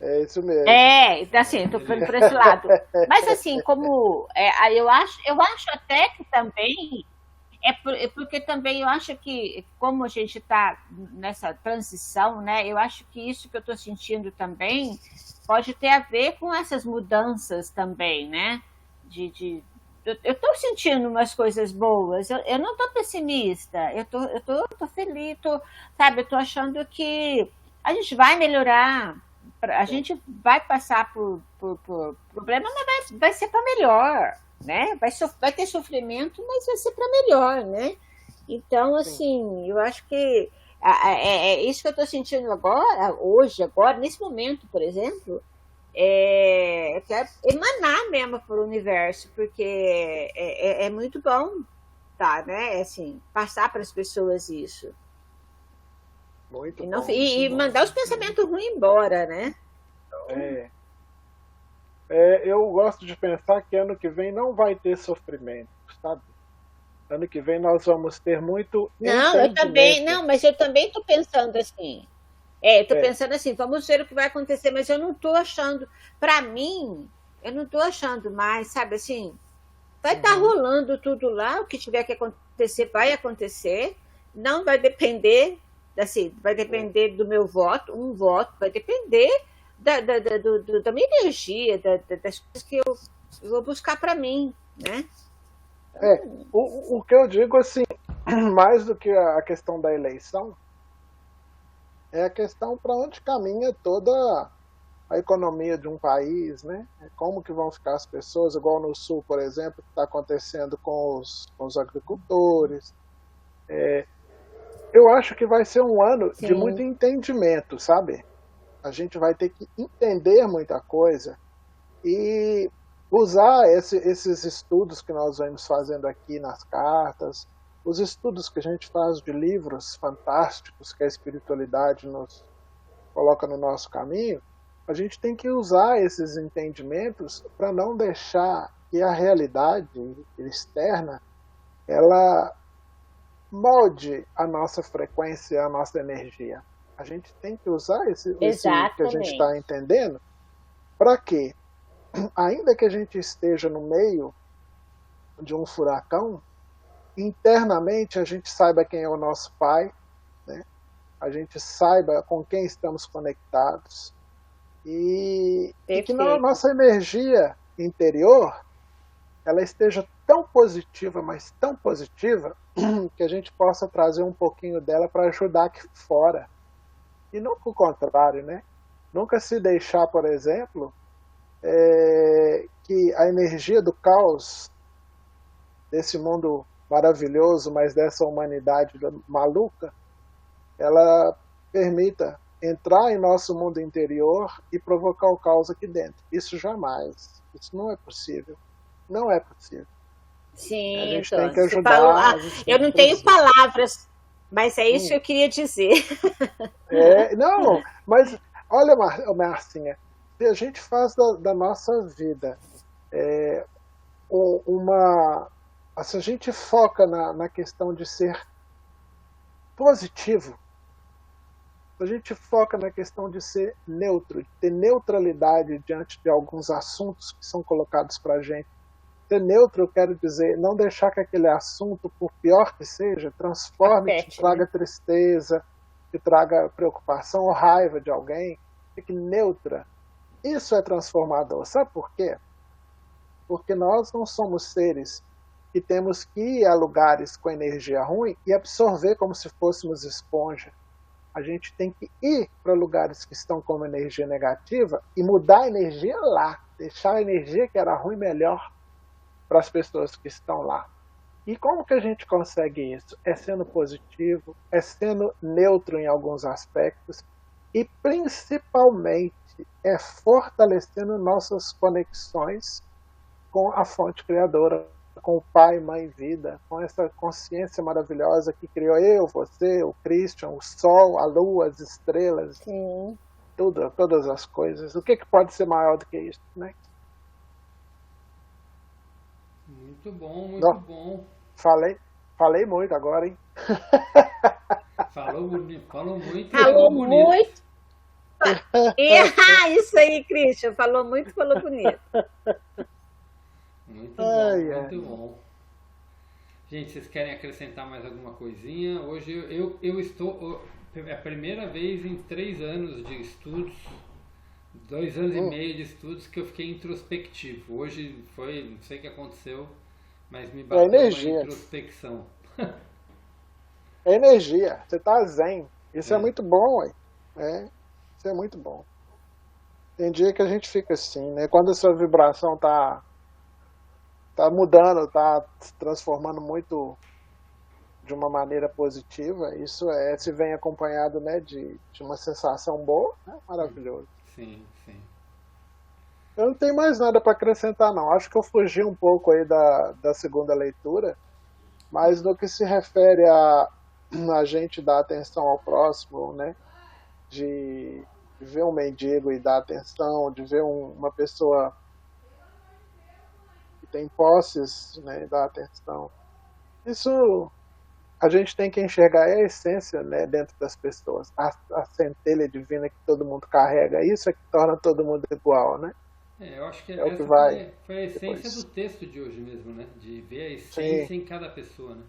é isso mesmo. Então, assim, estou falando por esse lado. Mas assim, como aí eu acho até que também porque também eu acho que como a gente está nessa transição, né? Eu acho que isso que eu estou sentindo também pode ter a ver com essas mudanças também, né? Eu estou sentindo umas coisas boas. Eu não estou pessimista. Tô feliz. Sabe? Eu estou achando que a gente vai melhorar. A gente vai passar por problemas, mas vai ser para melhor, né? Vai ter sofrimento, mas vai ser para melhor, né? Então, Sim. assim, eu acho que é isso que eu estou sentindo agora, hoje, agora, nesse momento, por exemplo, eu quero emanar mesmo para o universo, porque é muito bom, tá, né? Assim, passar para as pessoas isso. Muito E, não, bom, muito e bom. mandar os pensamentos ruins embora, né? É, eu gosto de pensar que ano que vem não vai ter sofrimento, sabe? Ano que vem nós vamos ter muito Não, eu também, entendimento. não, mas eu também estou pensando assim. Estou É, pensando assim, vamos ver o que vai acontecer, mas eu não estou achando, para mim, eu não estou achando mais, sabe assim, vai estar uhum, rolando tudo lá, o que tiver que acontecer vai acontecer, não vai depender, assim, vai é. depender do meu voto, um voto, vai depender da minha energia, das coisas que eu vou buscar para mim, né? É, o que eu digo assim, mais do que a questão da eleição, é a questão para onde caminha toda a economia de um país, né? Como que vão ficar as pessoas, igual no Sul, por exemplo, que está acontecendo com os agricultores. Eu acho que vai ser um ano de muito Sim, entendimento, sabe? A gente vai ter que entender muita coisa e usar esses estudos que nós vamos fazendo aqui nas cartas, os estudos que a gente faz de livros fantásticos que a espiritualidade nos coloca no nosso caminho, a gente tem que usar esses entendimentos para não deixar que a realidade externa ela molde a nossa frequência, a nossa energia. A gente tem que usar esse que a gente está exatamente. entendendo para quê? Ainda que a gente esteja no meio de um furacão, internamente a gente saiba quem é o nosso pai, né? A gente saiba com quem estamos conectados e que na Perfeito. nossa energia interior ela esteja tão positiva, mas tão positiva, que a gente possa trazer um pouquinho dela para ajudar aqui fora. E não o contrário, né? Nunca se deixar, por exemplo, que a energia do caos desse mundo maravilhoso, mas dessa humanidade maluca, ela permita entrar em nosso mundo interior e provocar o caos aqui dentro. Isso jamais. Isso não é possível. Não é possível. A Sim, gente tem que Antônio, você falou. ajudar, a gente tem Eu que não tenho trazer. palavras, mas é isso que Hum, eu queria dizer. não, mas olha, Marcinha, se a gente faz da nossa vida se a gente foca na questão de ser positivo, se a gente foca na questão de ser neutro, de ter neutralidade diante de alguns assuntos que são colocados para a gente. Ser neutro, eu quero dizer, não deixar que aquele assunto, por pior que seja, transforme, te traga tristeza, te traga preocupação ou raiva de alguém. Fique neutra. Isso é transformador. Sabe por quê? Porque nós não somos seres que temos que ir a lugares com energia ruim e absorver como se fôssemos esponja. A gente tem que ir para lugares que estão com energia negativa e mudar a energia lá, deixar a energia que era ruim melhor para as pessoas que estão lá. E como que a gente consegue isso? É sendo positivo, é sendo neutro em alguns aspectos e principalmente é fortalecendo nossas conexões com a fonte criadora, com o Pai, Mãe, Vida, com essa consciência maravilhosa que criou eu, você, o Christian, o Sol, a Lua, as estrelas, todas as coisas. O que pode ser maior do que isso, né? Muito bom, muito bom. Falei muito agora, hein? Falou bonito, falou muito. Falou muito. Isso aí, Christian. Falou muito, falou bonito. Muito bom, muito bom. Gente, vocês querem acrescentar mais alguma coisinha? Hoje eu estou... É a primeira vez em 3 anos de estudos, 2 anos e meio de estudos, que eu fiquei introspectivo. Hoje foi, não sei o que aconteceu, mas me bateu uma introspecção. É energia, você tá zen. Isso é muito bom, ué. Isso é muito bom. Tem dia que a gente fica assim, né? Quando a sua vibração tá mudando, tá se transformando muito de uma maneira positiva, isso se vem acompanhado, né, de uma sensação boa, né? Maravilhoso. Sim, sim. Eu não tenho mais nada para acrescentar, não. Acho que eu fugi um pouco aí da segunda leitura, mas no que se refere a gente dar atenção ao próximo, né, de ver um mendigo e dar atenção, de ver uma pessoa que tem posses, né, e dar atenção. Isso a gente tem que enxergar a essência, né, dentro das pessoas, a centelha divina que todo mundo carrega. Isso é que torna todo mundo igual, né? Eu acho que é essa foi a essência do texto de hoje mesmo, né? De ver a essência em cada pessoa, né?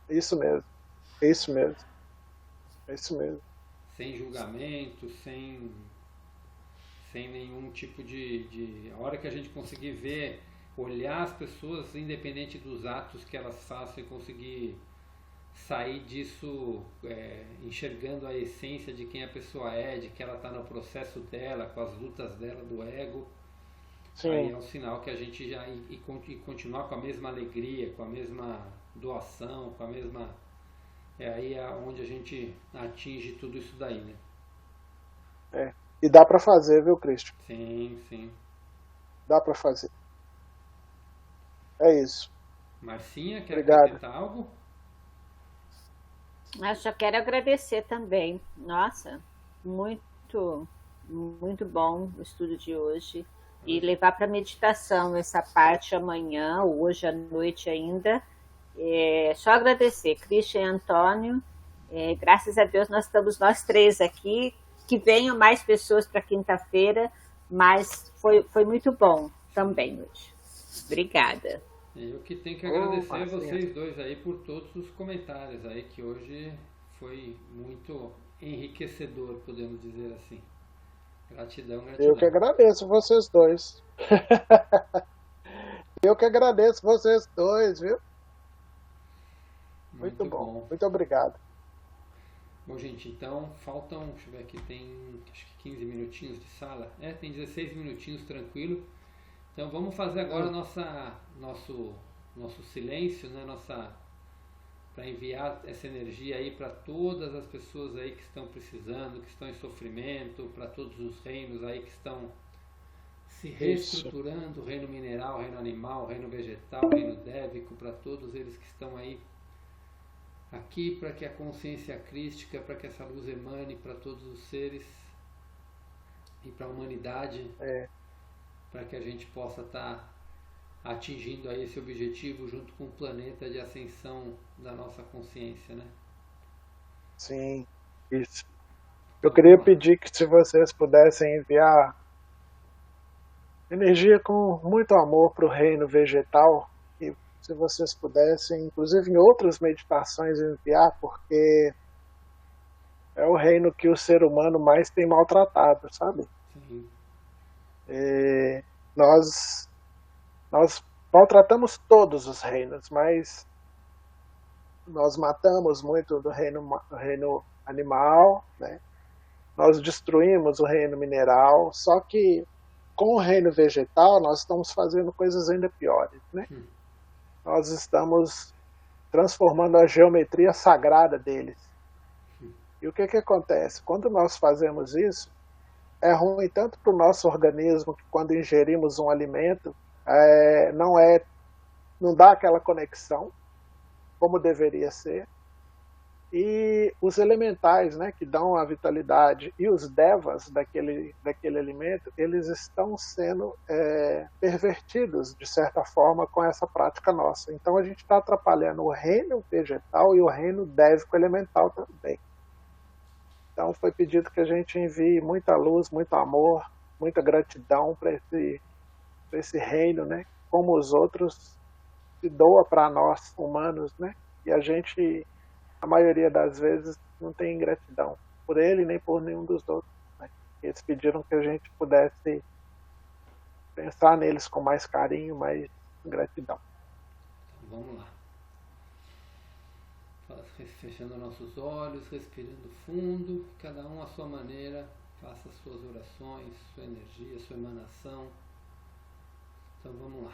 Isso mesmo. Isso mesmo. Isso mesmo. Sem julgamento, sem nenhum tipo de... A hora que a gente conseguir ver, olhar as pessoas, independente dos atos que elas façam, e conseguir sair disso enxergando a essência de quem a pessoa é, de que ela está no processo dela, com as lutas dela, do ego. Sim. Aí é um sinal que a gente já... E continuar com a mesma alegria, com a mesma doação, com a mesma... Aí é onde a gente atinge tudo isso daí, né? E dá para fazer, viu, Cristian? Sim, sim. Dá para fazer. É isso. Marcinha, quer acrescentar algo? Eu só quero agradecer também. Nossa, muito, muito bom o estudo de hoje. E levar para meditação essa parte amanhã, hoje à noite ainda. Só agradecer, Christian e Antônio. Graças a Deus nós estamos nós 3 aqui. Que venham mais pessoas para quinta-feira, mas foi muito bom também hoje. Obrigada. Eu que tenho que agradecer a vocês dois aí por todos os comentários aí, que hoje foi muito enriquecedor, podemos dizer assim. Gratidão, gratidão. Eu que agradeço vocês dois. Eu que agradeço vocês dois, viu? Muito bom. Muito obrigado. Bom, gente, então faltam, deixa eu ver aqui, tem acho que 15 minutinhos de sala. Tem 16 minutinhos, tranquilo. Então vamos fazer agora nosso silêncio, né? Para enviar essa energia aí para todas as pessoas aí que estão precisando, que estão em sofrimento, para todos os reinos aí que estão se reestruturando, o reino mineral, o reino animal, o reino vegetal, o reino dévico, para todos eles que estão aí aqui, para que a consciência crística, para que essa luz emane para todos os seres e para a humanidade, para que a gente possa estar atingindo aí esse objetivo junto com o planeta de ascensão da nossa consciência, né? Sim, isso. Eu queria pedir que se vocês pudessem enviar energia com muito amor para o reino vegetal, e se vocês pudessem, inclusive em outras meditações, enviar, porque é o reino que o ser humano mais tem maltratado, sabe? Sim. Nós maltratamos todos os reinos, mas nós matamos muito do reino animal, né? Nós destruímos o reino mineral, só que com o reino vegetal nós estamos fazendo coisas ainda piores, né? Nós estamos transformando a geometria sagrada deles. E o que acontece? Quando nós fazemos isso, é ruim tanto para o nosso organismo, que quando ingerimos um alimento, não dá aquela conexão como deveria ser. E os elementais, né, que dão a vitalidade, e os devas daquele alimento, eles estão sendo pervertidos, de certa forma, com essa prática nossa. Então a gente está atrapalhando o reino vegetal e o reino dévico elemental também. Então foi pedido que a gente envie muita luz, muito amor, muita gratidão para esse reino, né? Como os outros se doa para nós humanos, né? E a gente, a maioria das vezes, não tem gratidão por ele nem por nenhum dos outros, né? Eles pediram que a gente pudesse pensar neles com mais carinho, mais gratidão. Então, vamos lá. Fechando nossos olhos, respirando fundo, cada um à sua maneira, faça as suas orações, sua energia, sua emanação. Então vamos lá.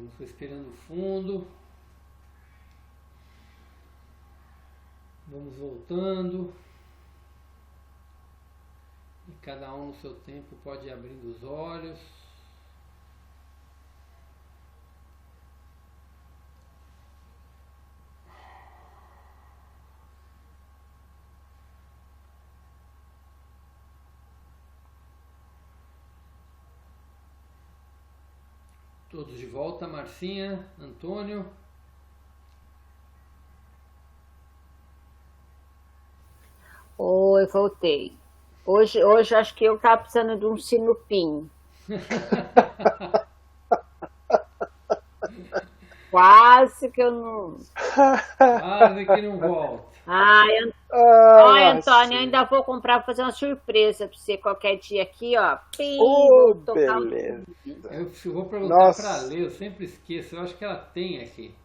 Vamos respirando fundo. Vamos voltando. E cada um no seu tempo pode ir abrindo os olhos. Todos de volta, Marcinha, Antônio. Oi, voltei. Hoje acho que eu estava precisando de um sinupim. Quase que eu não. Quase que não volta. Ai, Antônio, eu ainda vou comprar para fazer uma surpresa para você qualquer dia aqui, ó. Pim, Oh, vou tocar um- beleza. Eu vou perguntar Nossa. para ler, eu sempre esqueço. Eu acho que ela tem aqui.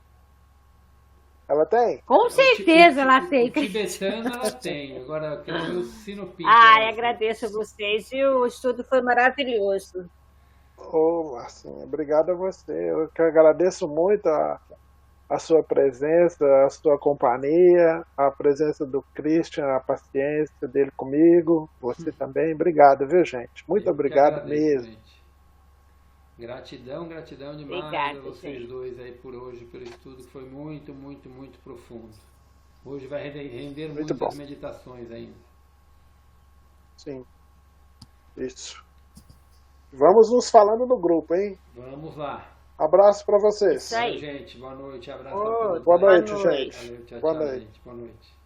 Ela tem? Com certeza ela tem. O tibetano ela tem. Agora eu quero ver o sinopim. Ai, agradeço a vocês, viu? O estudo foi maravilhoso. Ô, Marcinha, obrigado a você. Eu que agradeço muito a sua presença, a sua companhia, a presença do Christian, a paciência dele comigo, você também. Obrigado, viu, gente? Muito Eu que obrigado agradeço, mesmo. gente. Gratidão, gratidão demais Obrigada, a vocês gente. dois aí por hoje, pelo estudo que foi muito, muito, muito profundo. Hoje vai render Muito muitas bom. meditações ainda. Sim. Isso. Vamos nos falando no grupo, hein? Vamos lá. Abraço para vocês. Isso aí. Gente, boa noite, abraço Ô, a todos. Boa aí. noite, Boa noite. gente. Valeu, tchau, Boa tchau, noite. gente. Boa noite.